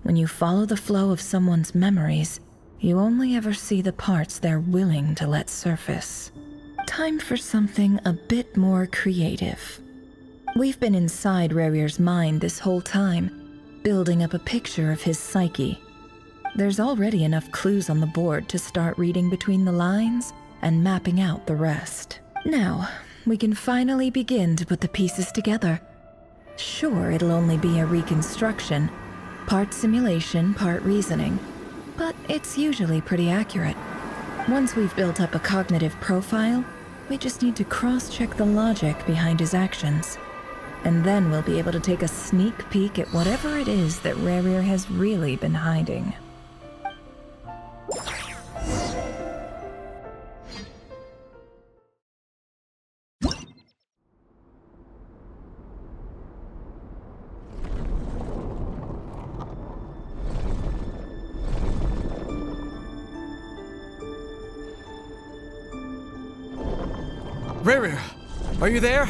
When you follow the flow of someone's memories, you only ever see the parts they're willing to let surface. Time for something a bit more creative. We've been inside Rarir's mind this whole time, building up a picture of his psyche. There's already enough clues on the board to start reading between the lines and mapping out the rest. Now, we can finally begin to put the pieces together. Sure, it'll only be a reconstruction, part simulation, part reasoning, but it's usually pretty accurate. Once we've built up a cognitive profile, we just need to cross-check the logic behind his actions. And then we'll be able to take a sneak peek at whatever it is that Rarir has really been hiding. Rarir, are you there?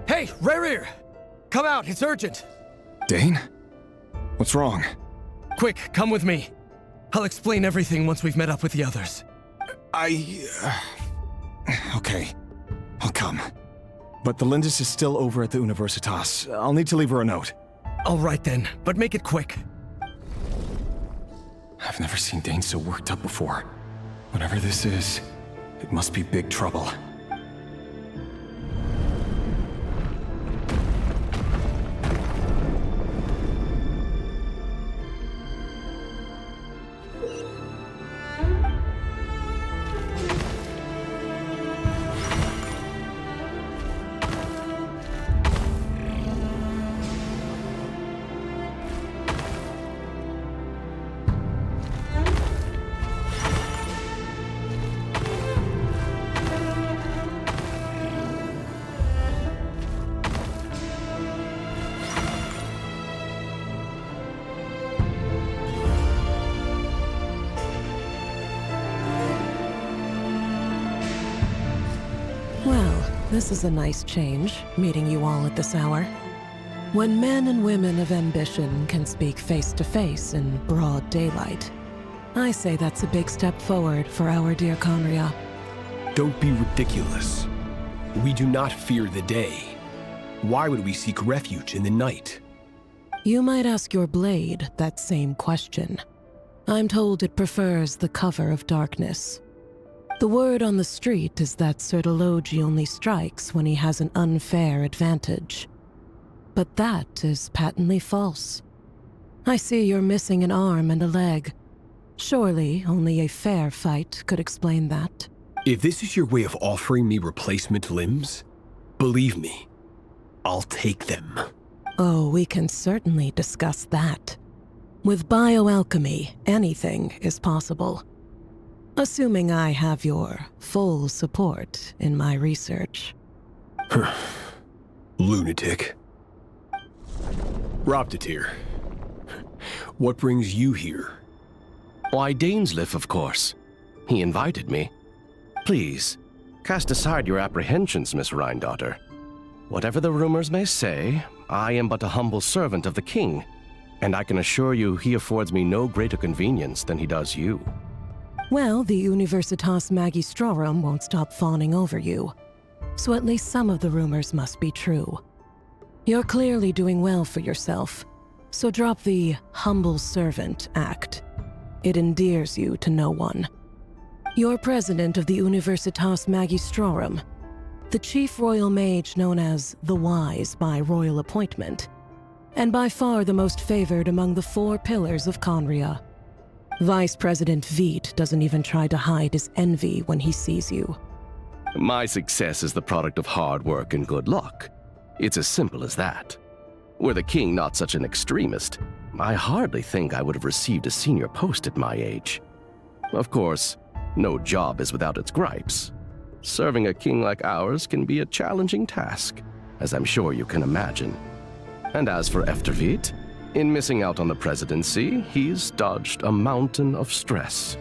Hey, Rarir! Come out, it's urgent! Dane? What's wrong? Quick, come with me. I'll explain everything once we've met up with the others. Okay. I'll come. But Tholindis is still over at the Universitas. I'll need to leave her a note. All right then, but make it quick. I've never seen Dane so worked up before. Whatever this is, it must be big trouble. This is a nice change, meeting you all at this hour. When men and women of ambition can speak face to face in broad daylight, I say that's a big step forward for our dear Conria. Don't be ridiculous. We do not fear the day. Why would we seek refuge in the night? You might ask your blade that same question. I'm told it prefers the cover of darkness. The word on the street is that Sir Delogi only strikes when he has an unfair advantage. But that is patently false. I see you're missing an arm and a leg. Surely only a fair fight could explain that. If this is your way of offering me replacement limbs, believe me, I'll take them. Oh, we can certainly discuss that. With bioalchemy, anything is possible. Assuming I have your full support in my research. Lunatic. Roptatir. What brings you here? Why, Dainsleif, of course. He invited me. Please, cast aside your apprehensions, Miss Rhine-daughter. Whatever the rumors may say, I am but a humble servant of the king, and I can assure you he affords me no greater convenience than he does you. Well, the Universitas Magistrorum won't stop fawning over you. So at least some of the rumors must be true. You're clearly doing well for yourself, so drop the humble servant act. It endears you to no one. You're president of the Universitas Magistrorum, the chief royal mage known as the Wise by royal appointment, and by far the most favored among the 4 pillars of Conria. Vice President Veit doesn't even try to hide his envy when he sees you. My success is the product of hard work and good luck. It's as simple as that. Were the king not such an extremist, I hardly think I would have received a senior post at my age. Of course, no job is without its gripes. Serving a king like ours can be a challenging task, as I'm sure you can imagine. And as for Efterveit, in missing out on the presidency, he's dodged a mountain of stress.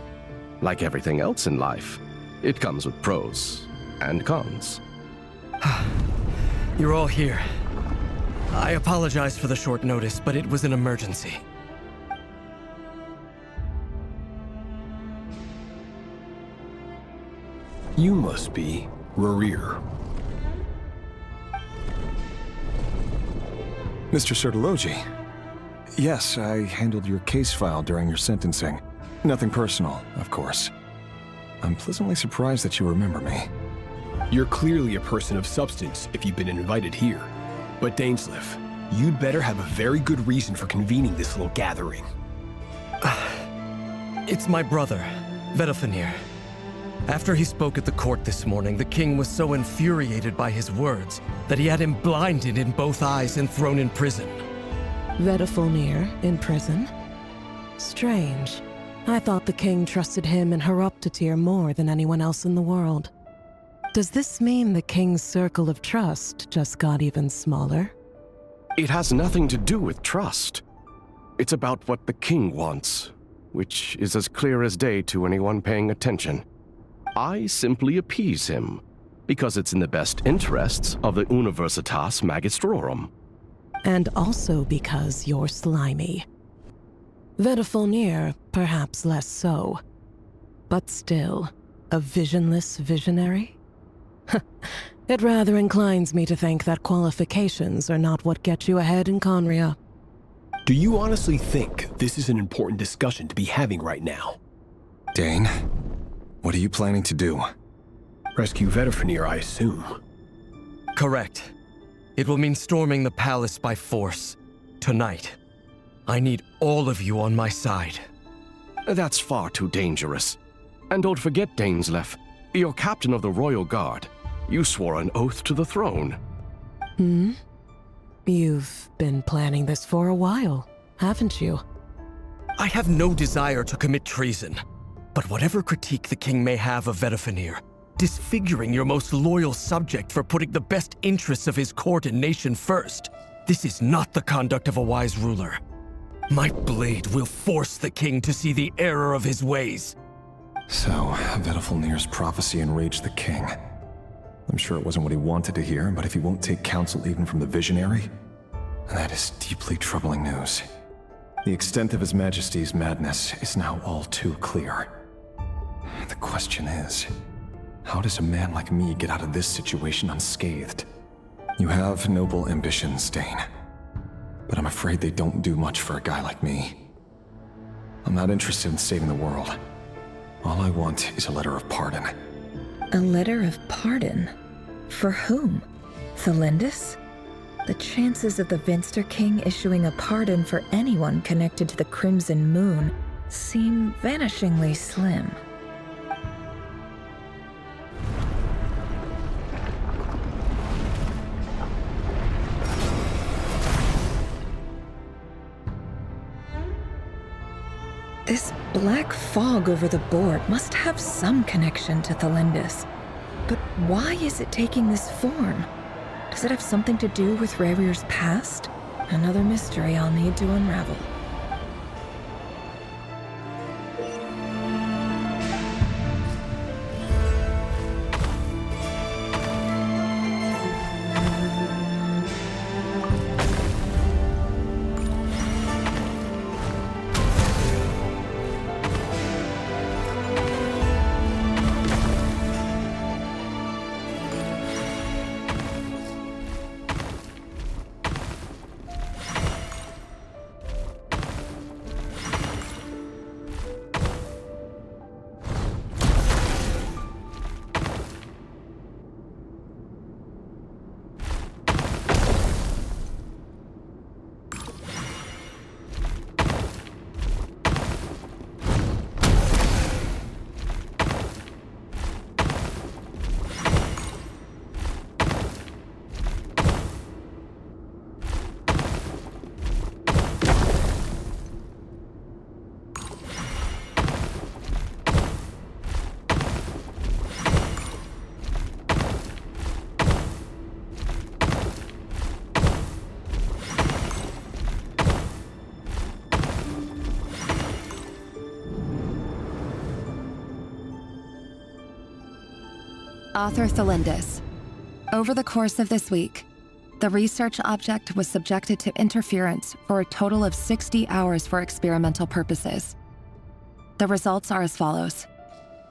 Like everything else in life, it comes with pros and cons. You're all here. I apologize for the short notice, but it was an emergency. You must be Rerir. Mr. Sertologi. Yes, I handled your case file during your sentencing. Nothing personal, of course. I'm pleasantly surprised that you remember me. You're clearly a person of substance if you've been invited here. But Dainsleif, you'd better have a very good reason for convening this little gathering. It's my brother, Vedalfenir. After he spoke at the court this morning, the king was so infuriated by his words that he had him blinded in both eyes and thrown in prison. Vedalfenir in prison? Strange. I thought the king trusted him and Roptatir more than anyone else in the world. Does this mean the king's circle of trust just got even smaller? It has nothing to do with trust. It's about what the king wants, which is as clear as day to anyone paying attention. I simply appease him, because it's in the best interests of the Universitas Magistrorum. And also because you're slimy. Vedalfenir, perhaps less so. But still, a visionless visionary? It rather inclines me to think that qualifications are not what get you ahead in Conria. Do you honestly think this is an important discussion to be having right now? Dane, what are you planning to do? Rescue Vedalfenir, I assume. Correct. It will mean storming the palace by force. Tonight. I need all of you on my side. That's far too dangerous. And don't forget, Dainsleif, you're captain of the Royal Guard. You swore an oath to the throne. You've been planning this for a while, haven't you? I have no desire to commit treason. But whatever critique the king may have of Vedalfenir, disfiguring your most loyal subject for putting the best interests of his court and nation first, this is not the conduct of a wise ruler. My blade will force the king to see the error of his ways. So, Vedalfenir's prophecy enraged the king. I'm sure it wasn't what he wanted to hear, but if he won't take counsel even from the visionary, that is deeply troubling news. The extent of His Majesty's madness is now all too clear. The question is, how does a man like me get out of this situation unscathed? You have noble ambitions, Dane, but I'm afraid they don't do much for a guy like me. I'm not interested in saving the world. All I want is a letter of pardon. A letter of pardon? For whom? Tholindis? The chances of the Vinster King issuing a pardon for anyone connected to the Crimson Moon seem vanishingly slim. This black fog over the board must have some connection to Tholindis. But why is it taking this form? Does it have something to do with Rarir's past? Another mystery I'll need to unravel. Author Tholindis. Over the course of this week, the research object was subjected to interference for a total of 60 hours for experimental purposes. The results are as follows.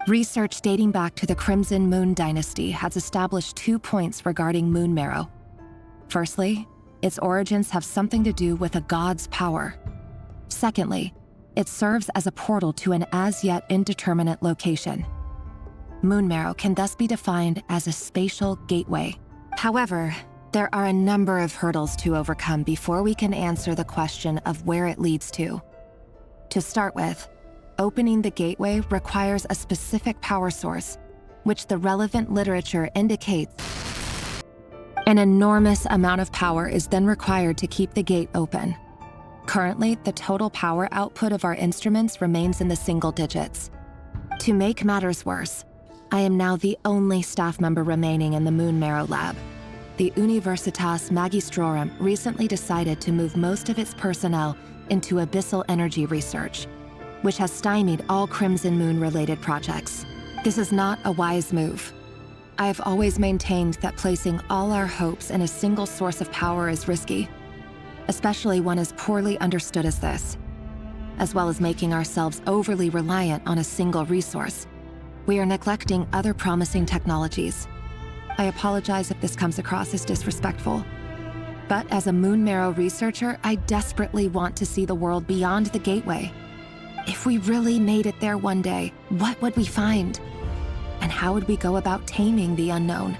Research dating back to the Crimson Moon Dynasty has established 2 points regarding moon marrow. Firstly, its origins have something to do with a god's power. Secondly, it serves as a portal to an as-yet indeterminate location. Moon marrow can thus be defined as a spatial gateway. However, there are a number of hurdles to overcome before we can answer the question of where it leads to. To start with, opening the gateway requires a specific power source, which the relevant literature indicates. An enormous amount of power is then required to keep the gate open. Currently, the total power output of our instruments remains in the single digits. To make matters worse, I am now the only staff member remaining in the Moon Marrow lab. The Universitas Magistrorum recently decided to move most of its personnel into abyssal energy research, which has stymied all Crimson Moon-related projects. This is not a wise move. I have always maintained that placing all our hopes in a single source of power is risky, especially one as poorly understood as this. As well as making ourselves overly reliant on a single resource, we are neglecting other promising technologies. I apologize if this comes across as disrespectful, but as a Moon Marrow researcher, I desperately want to see the world beyond the gateway. If we really made it there one day, what would we find? And how would we go about taming the unknown?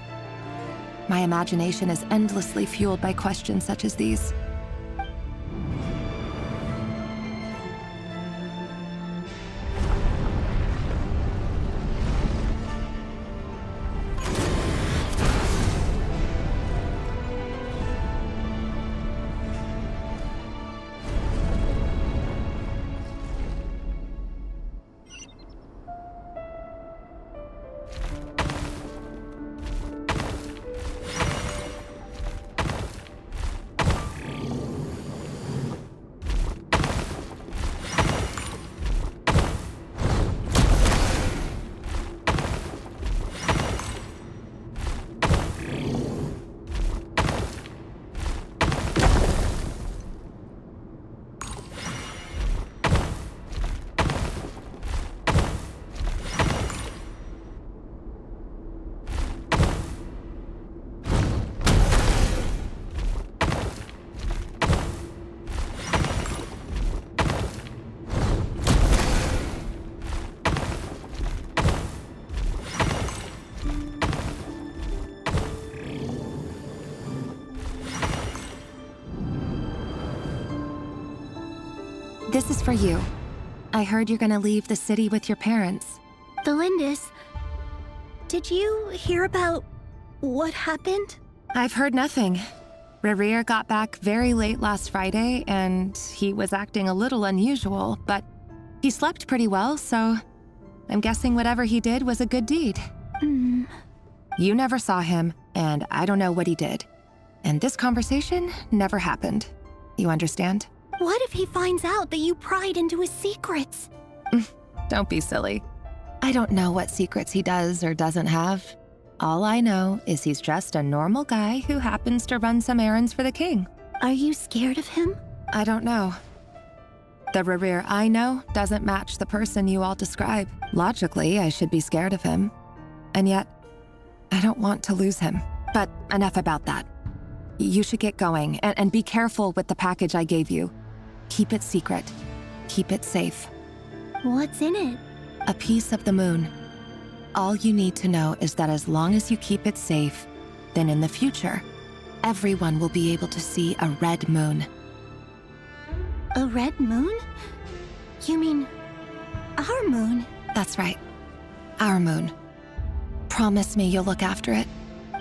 My imagination is endlessly fueled by questions such as these. This is for you. I heard you're gonna leave the city with your parents. Tholindis, did you hear about what happened? I've heard nothing. Rarir got back very late last Friday, and he was acting a little unusual, but he slept pretty well, so I'm guessing whatever he did was a good deed. You never saw him, and I don't know what he did. And this conversation never happened. You understand? What if he finds out that you pried into his secrets? Don't be silly. I don't know what secrets he does or doesn't have. All I know is he's just a normal guy who happens to run some errands for the king. Are you scared of him? I don't know. The Rerir I know doesn't match the person you all describe. Logically, I should be scared of him. And yet, I don't want to lose him. But enough about that. You should get going, and be careful with the package I gave you. Keep it secret. Keep it safe. What's in it? A piece of the moon. All you need to know is that as long as you keep it safe, then in the future, everyone will be able to see a red moon. A red moon? You mean our moon? That's right. Our moon. Promise me you'll look after it.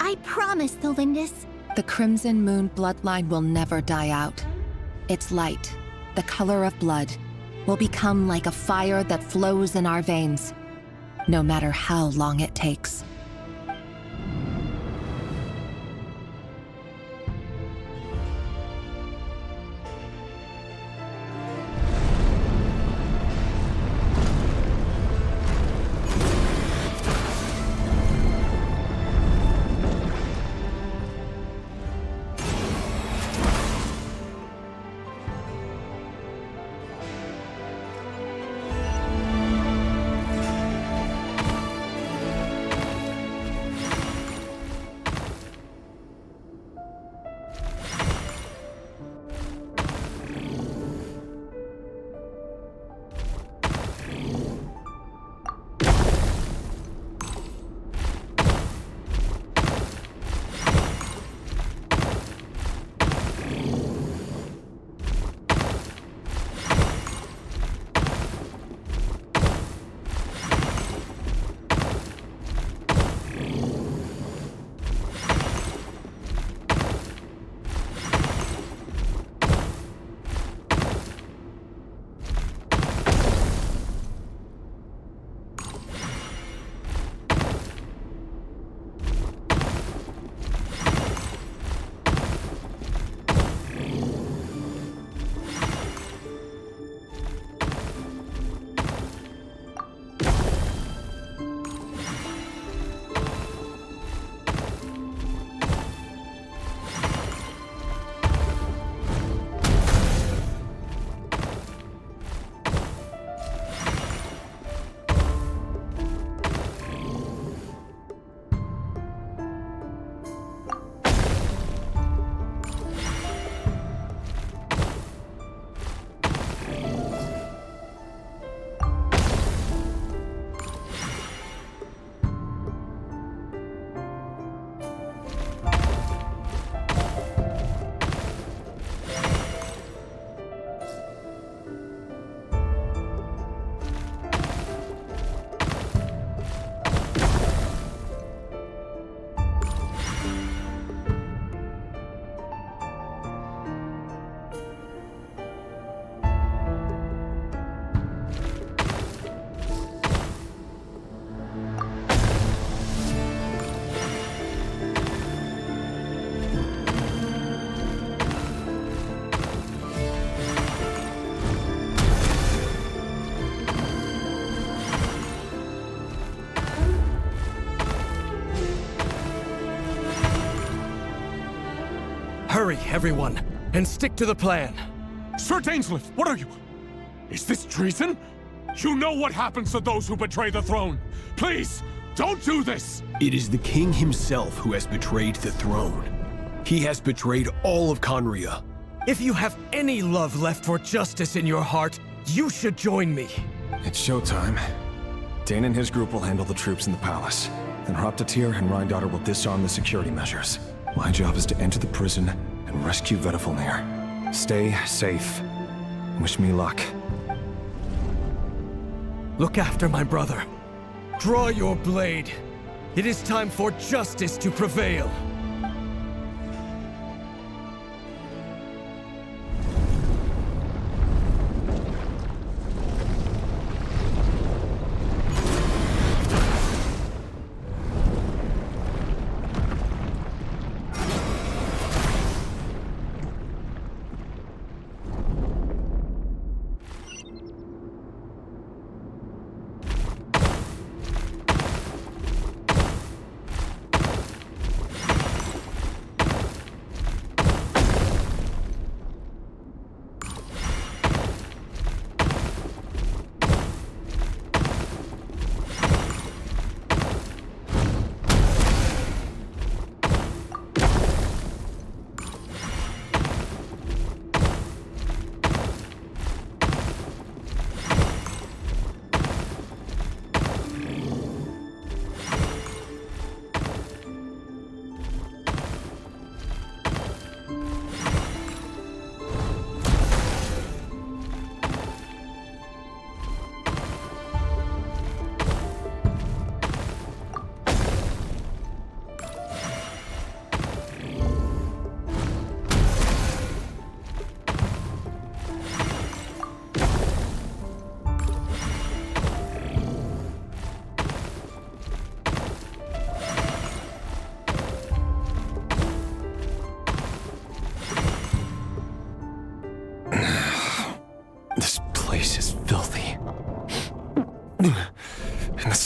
I promise, Tholindis. The Crimson Moon bloodline will never die out. Its light, the color of blood, will become like a fire that flows in our veins, no matter how long it takes. Hurry, everyone, and stick to the plan. Sir Dainsleif, what are you? Is this treason? You know what happens to those who betray the throne. Please, don't do this! It is the king himself who has betrayed the throne. He has betrayed all of Conria. If you have any love left for justice in your heart, you should join me. It's showtime. Dane and his group will handle the troops in the palace. Then Hraptatir and Rhindaughter will disarm the security measures. My job is to enter the prison and rescue Vedifalnir. Stay safe. Wish me luck. Look after my brother. Draw your blade. It is time for justice to prevail.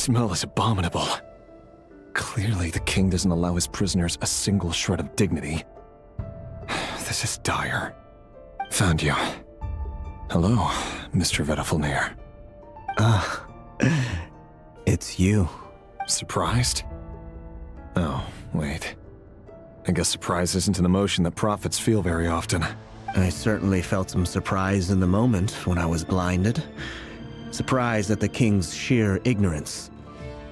smell is abominable. Clearly, the king doesn't allow his prisoners a single shred of dignity. This is dire. Found you. Hello, Mr. Tholindis. It's you. Surprised? Oh, wait. I guess surprise isn't an emotion that prophets feel very often. I certainly felt some surprise in the moment when I was blinded. Surprise at the king's sheer ignorance.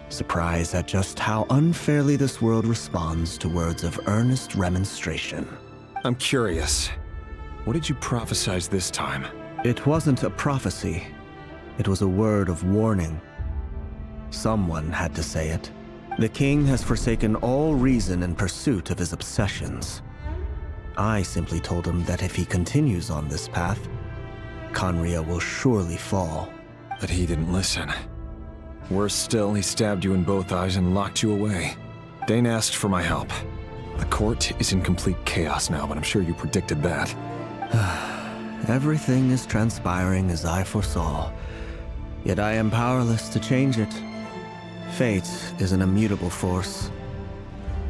Surprise at just how unfairly this world responds to words of earnest remonstration. I'm curious. What did you prophesize this time? It wasn't a prophecy. It was a word of warning. Someone had to say it. The king has forsaken all reason in pursuit of his obsessions. I simply told him that if he continues on this path, Khaenri'ah will surely fall. But he didn't listen. Worse still, he stabbed you in both eyes and locked you away. Dane asked for my help. The court is in complete chaos now, but I'm sure you predicted that. Everything is transpiring as I foresaw, yet I am powerless to change it. Fate is an immutable force.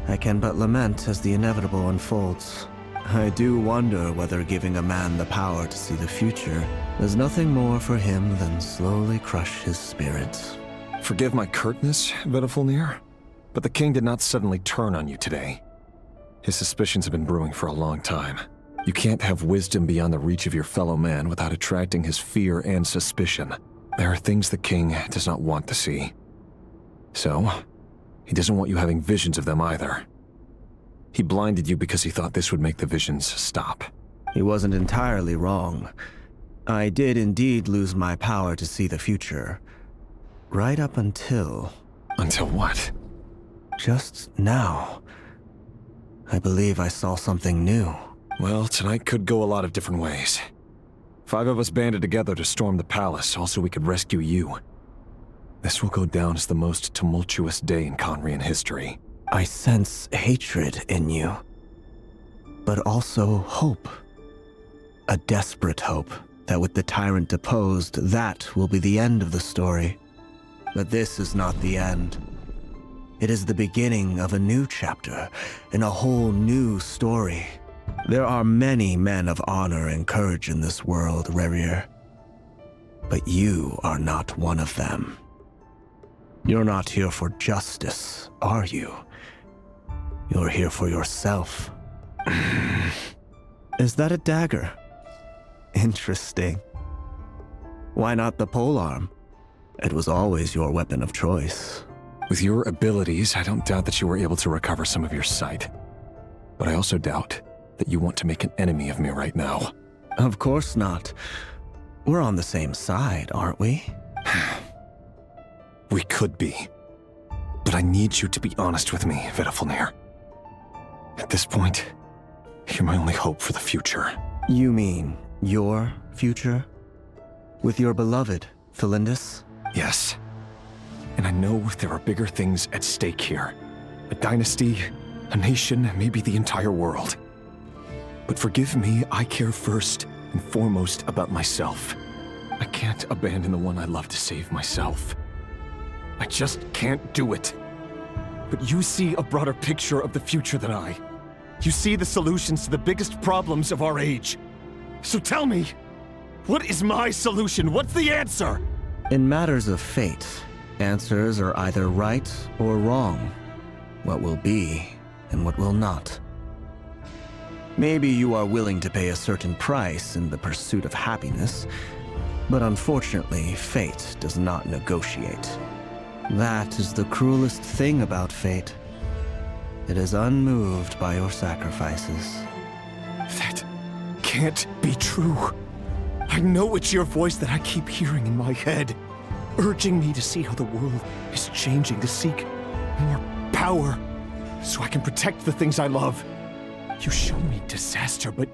I can but lament as the inevitable unfolds. I do wonder whether giving a man the power to see the future does nothing more for him than slowly crush his spirit. Forgive my curtness, Tholindis, but the king did not suddenly turn on you today. His suspicions have been brewing for a long time. You can't have wisdom beyond the reach of your fellow man without attracting his fear and suspicion. There are things the king does not want to see. So, he doesn't want you having visions of them either. He blinded you because he thought this would make the visions stop. He wasn't entirely wrong. I did indeed lose my power to see the future. Right up until... Until what? Just now. I believe I saw something new. Well, tonight could go a lot of different ways. 5 of us banded together to storm the palace, also we could rescue you. This will go down as the most tumultuous day in Khaenri'ah history. I sense hatred in you, but also hope. A desperate hope that with the tyrant deposed, that will be the end of the story. But this is not the end. It is the beginning of a new chapter, in a whole new story. There are many men of honor and courage in this world, Rerir. But you are not one of them. You're not here for justice, are you? You're here for yourself. Is that a dagger? Interesting. Why not the polearm? It was always your weapon of choice. With your abilities, I don't doubt that you were able to recover some of your sight. But I also doubt that you want to make an enemy of me right now. Of course not. We're on the same side, aren't we? We could be. But I need you to be honest with me, Tholindis. At this point, you're my only hope for the future. You mean your future? With your beloved, Tholindis? Yes. And I know there are bigger things at stake here. A dynasty, a nation, maybe the entire world. But forgive me, I care first and foremost about myself. I can't abandon the one I love to save myself. I just can't do it. But you see a broader picture of the future than I. You see the solutions to the biggest problems of our age. So tell me, what is my solution? What's the answer? In matters of fate, answers are either right or wrong. What will be and what will not. Maybe you are willing to pay a certain price in the pursuit of happiness, but unfortunately, fate does not negotiate. That is the cruelest thing about fate. It is unmoved by your sacrifices. That can't be true. I know it's your voice that I keep hearing in my head, urging me to see how the world is changing, to seek more power, so I can protect the things I love. You show me disaster, but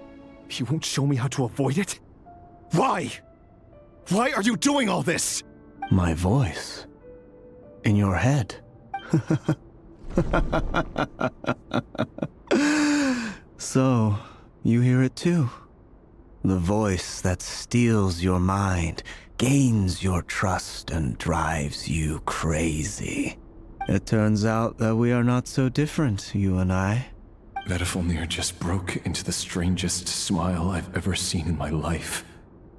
you won't show me how to avoid it? Why? Why are you doing all this? My voice. In your head. So, you hear it too? The voice that steals your mind gains your trust and drives you crazy. It turns out that we are not so different, you and I. Vedifilnir just broke into the strangest smile I've ever seen in my life,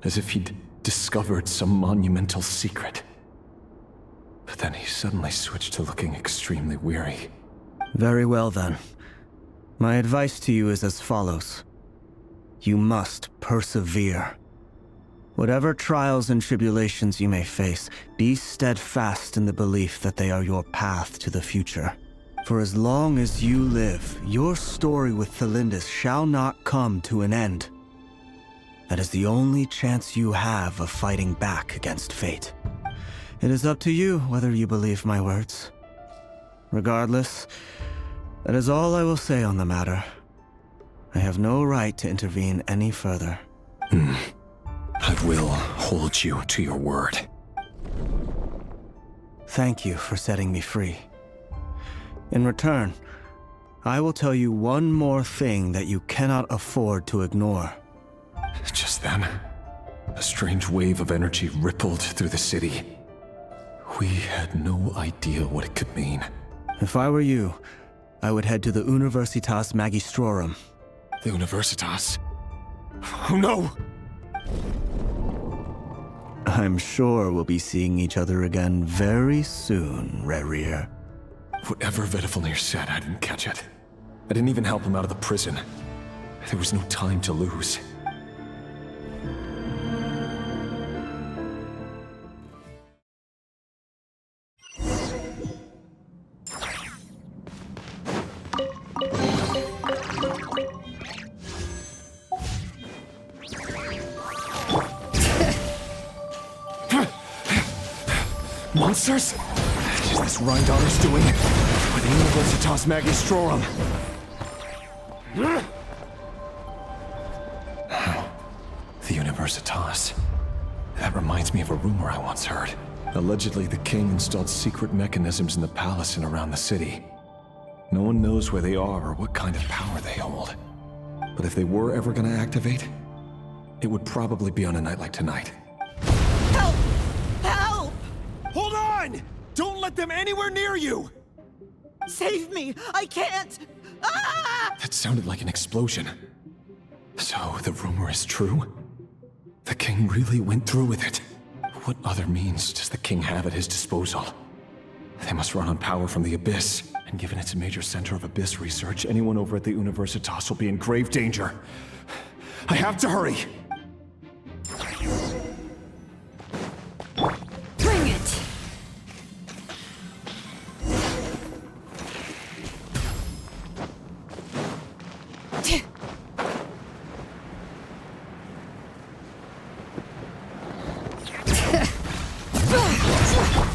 as if he'd discovered some monumental secret. But then he suddenly switched to looking extremely weary. Very well then. My advice to you is as follows. You must persevere. Whatever trials and tribulations you may face, be steadfast in the belief that they are your path to the future. For as long as you live, your story with Tholindis shall not come to an end. That is the only chance you have of fighting back against fate. It is up to you whether you believe my words. Regardless, that is all I will say on the matter. I have no right to intervene any further. I will hold you to your word. Thank you for setting me free. In return, I will tell you one more thing that you cannot afford to ignore. Just then, a strange wave of energy rippled through the city. We had no idea what it could mean. If I were you, I would head to the Universitas Magistrorum. The Universitas? Oh no! I'm sure we'll be seeing each other again very soon, Rerir. Whatever Vedifilnir said, I didn't catch it. I didn't even help him out of the prison. There was no time to lose. Monsters? Is this Rhindaughter's doing? With the Universitas Magistrorum? The Universitas. That reminds me of a rumor I once heard. Allegedly, the king installed secret mechanisms in the palace and around the city. No one knows where they are or what kind of power they hold. But if they were ever going to activate, it would probably be on a night like tonight. Help! Help! Hold on! Don't let them anywhere near you! Save me! I can't! Ah! That sounded like an explosion. So, the rumor is true? The king really went through with it? What other means does the king have at his disposal? They must run on power from the Abyss, and given it's a major center of Abyss research, anyone over at the Universitas will be in grave danger. I have to hurry! Bring it!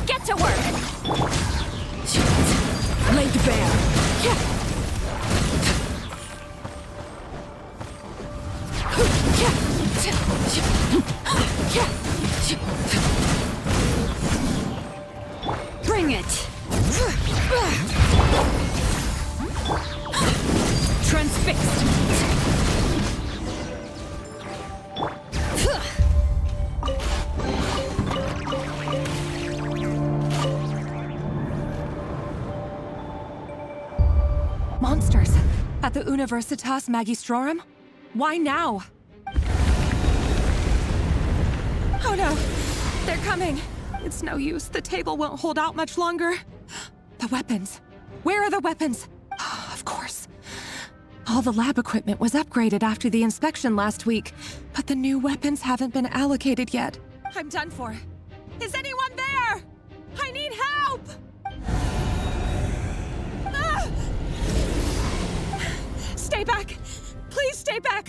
Get to work! Laid bare. Bring it! Transfixed! Monsters at the Universitas Magistrorum? Why now? Oh no! They're coming! It's no use. The table won't hold out much longer. The weapons. Where are the weapons? Of course. All the lab equipment was upgraded after the inspection last week, but the new weapons haven't been allocated yet. I'm done for. Is anyone there? I need help! Ah! Stay back! Please stay back!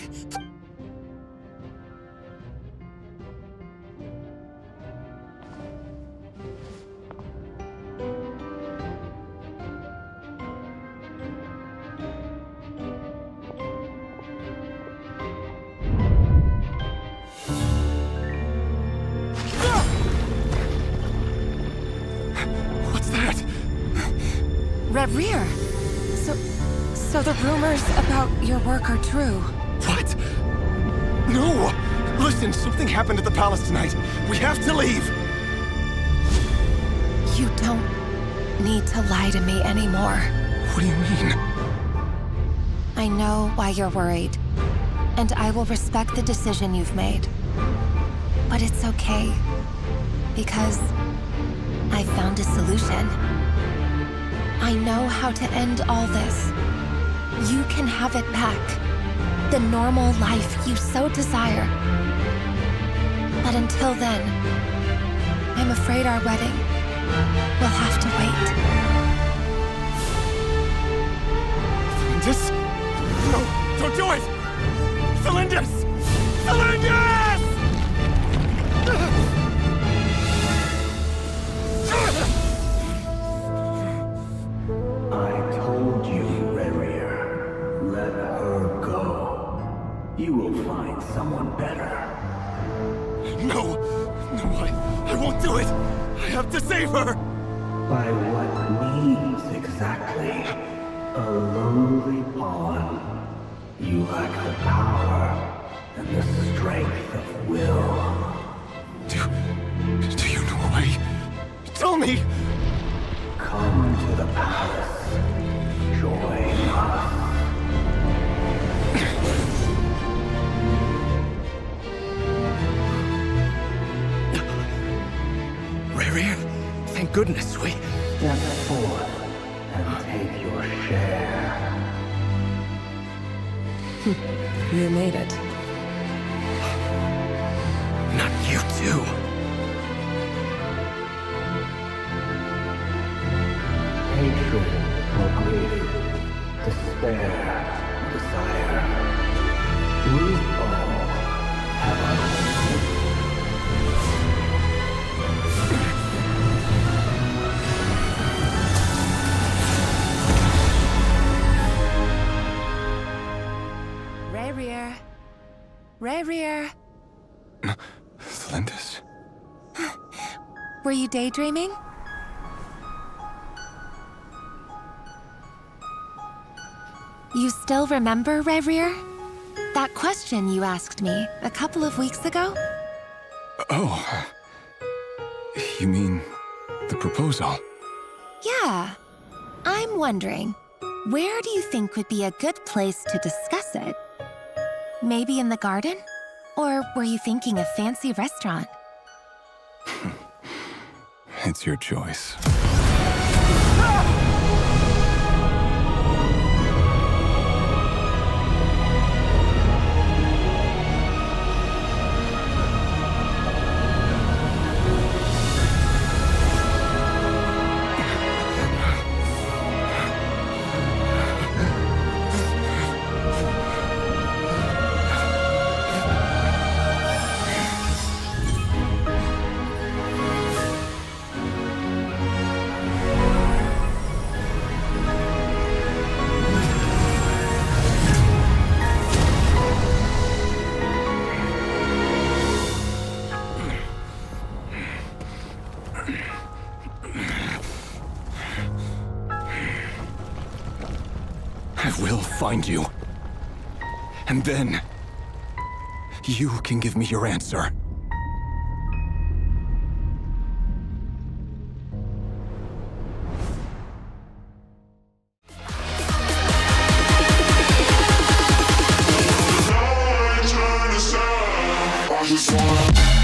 What's that? Rerir! So the rumors about your work are true. What? No! Listen, something happened at the palace tonight. We have to leave. You don't need to lie to me anymore. What do you mean? I know why you're worried, and I will respect the decision you've made. But it's okay, because I found a solution. I know how to end all this. You can have it back. The normal life you so desire. But until then, I'm afraid our wedding will have to wait. Tholindis? No, don't do it! Tholindis! Tholindis! I told you, Rerier. Let her go. You will find someone better. No! No, I won't do it! I have to save her! By what means exactly? A lowly pawn. You lack the power and the strength of will. Do you know why? Tell me! Come to the palace. Join us. Rarier, thank goodness we... Step forth and take your share. You made it. Not you too. Hatred or grief, despair or desire. We all have our own. Rarier. Rarier. Tholindis? Were you daydreaming? You still remember, Rarier? That question you asked me a couple of weeks ago? Oh. You mean the proposal? Yeah. I'm wondering, where do you think would be a good place to discuss it? Maybe in the garden? Or were you thinking a fancy restaurant? It's your choice. I will find you. And then, you can give me your answer. I just wanna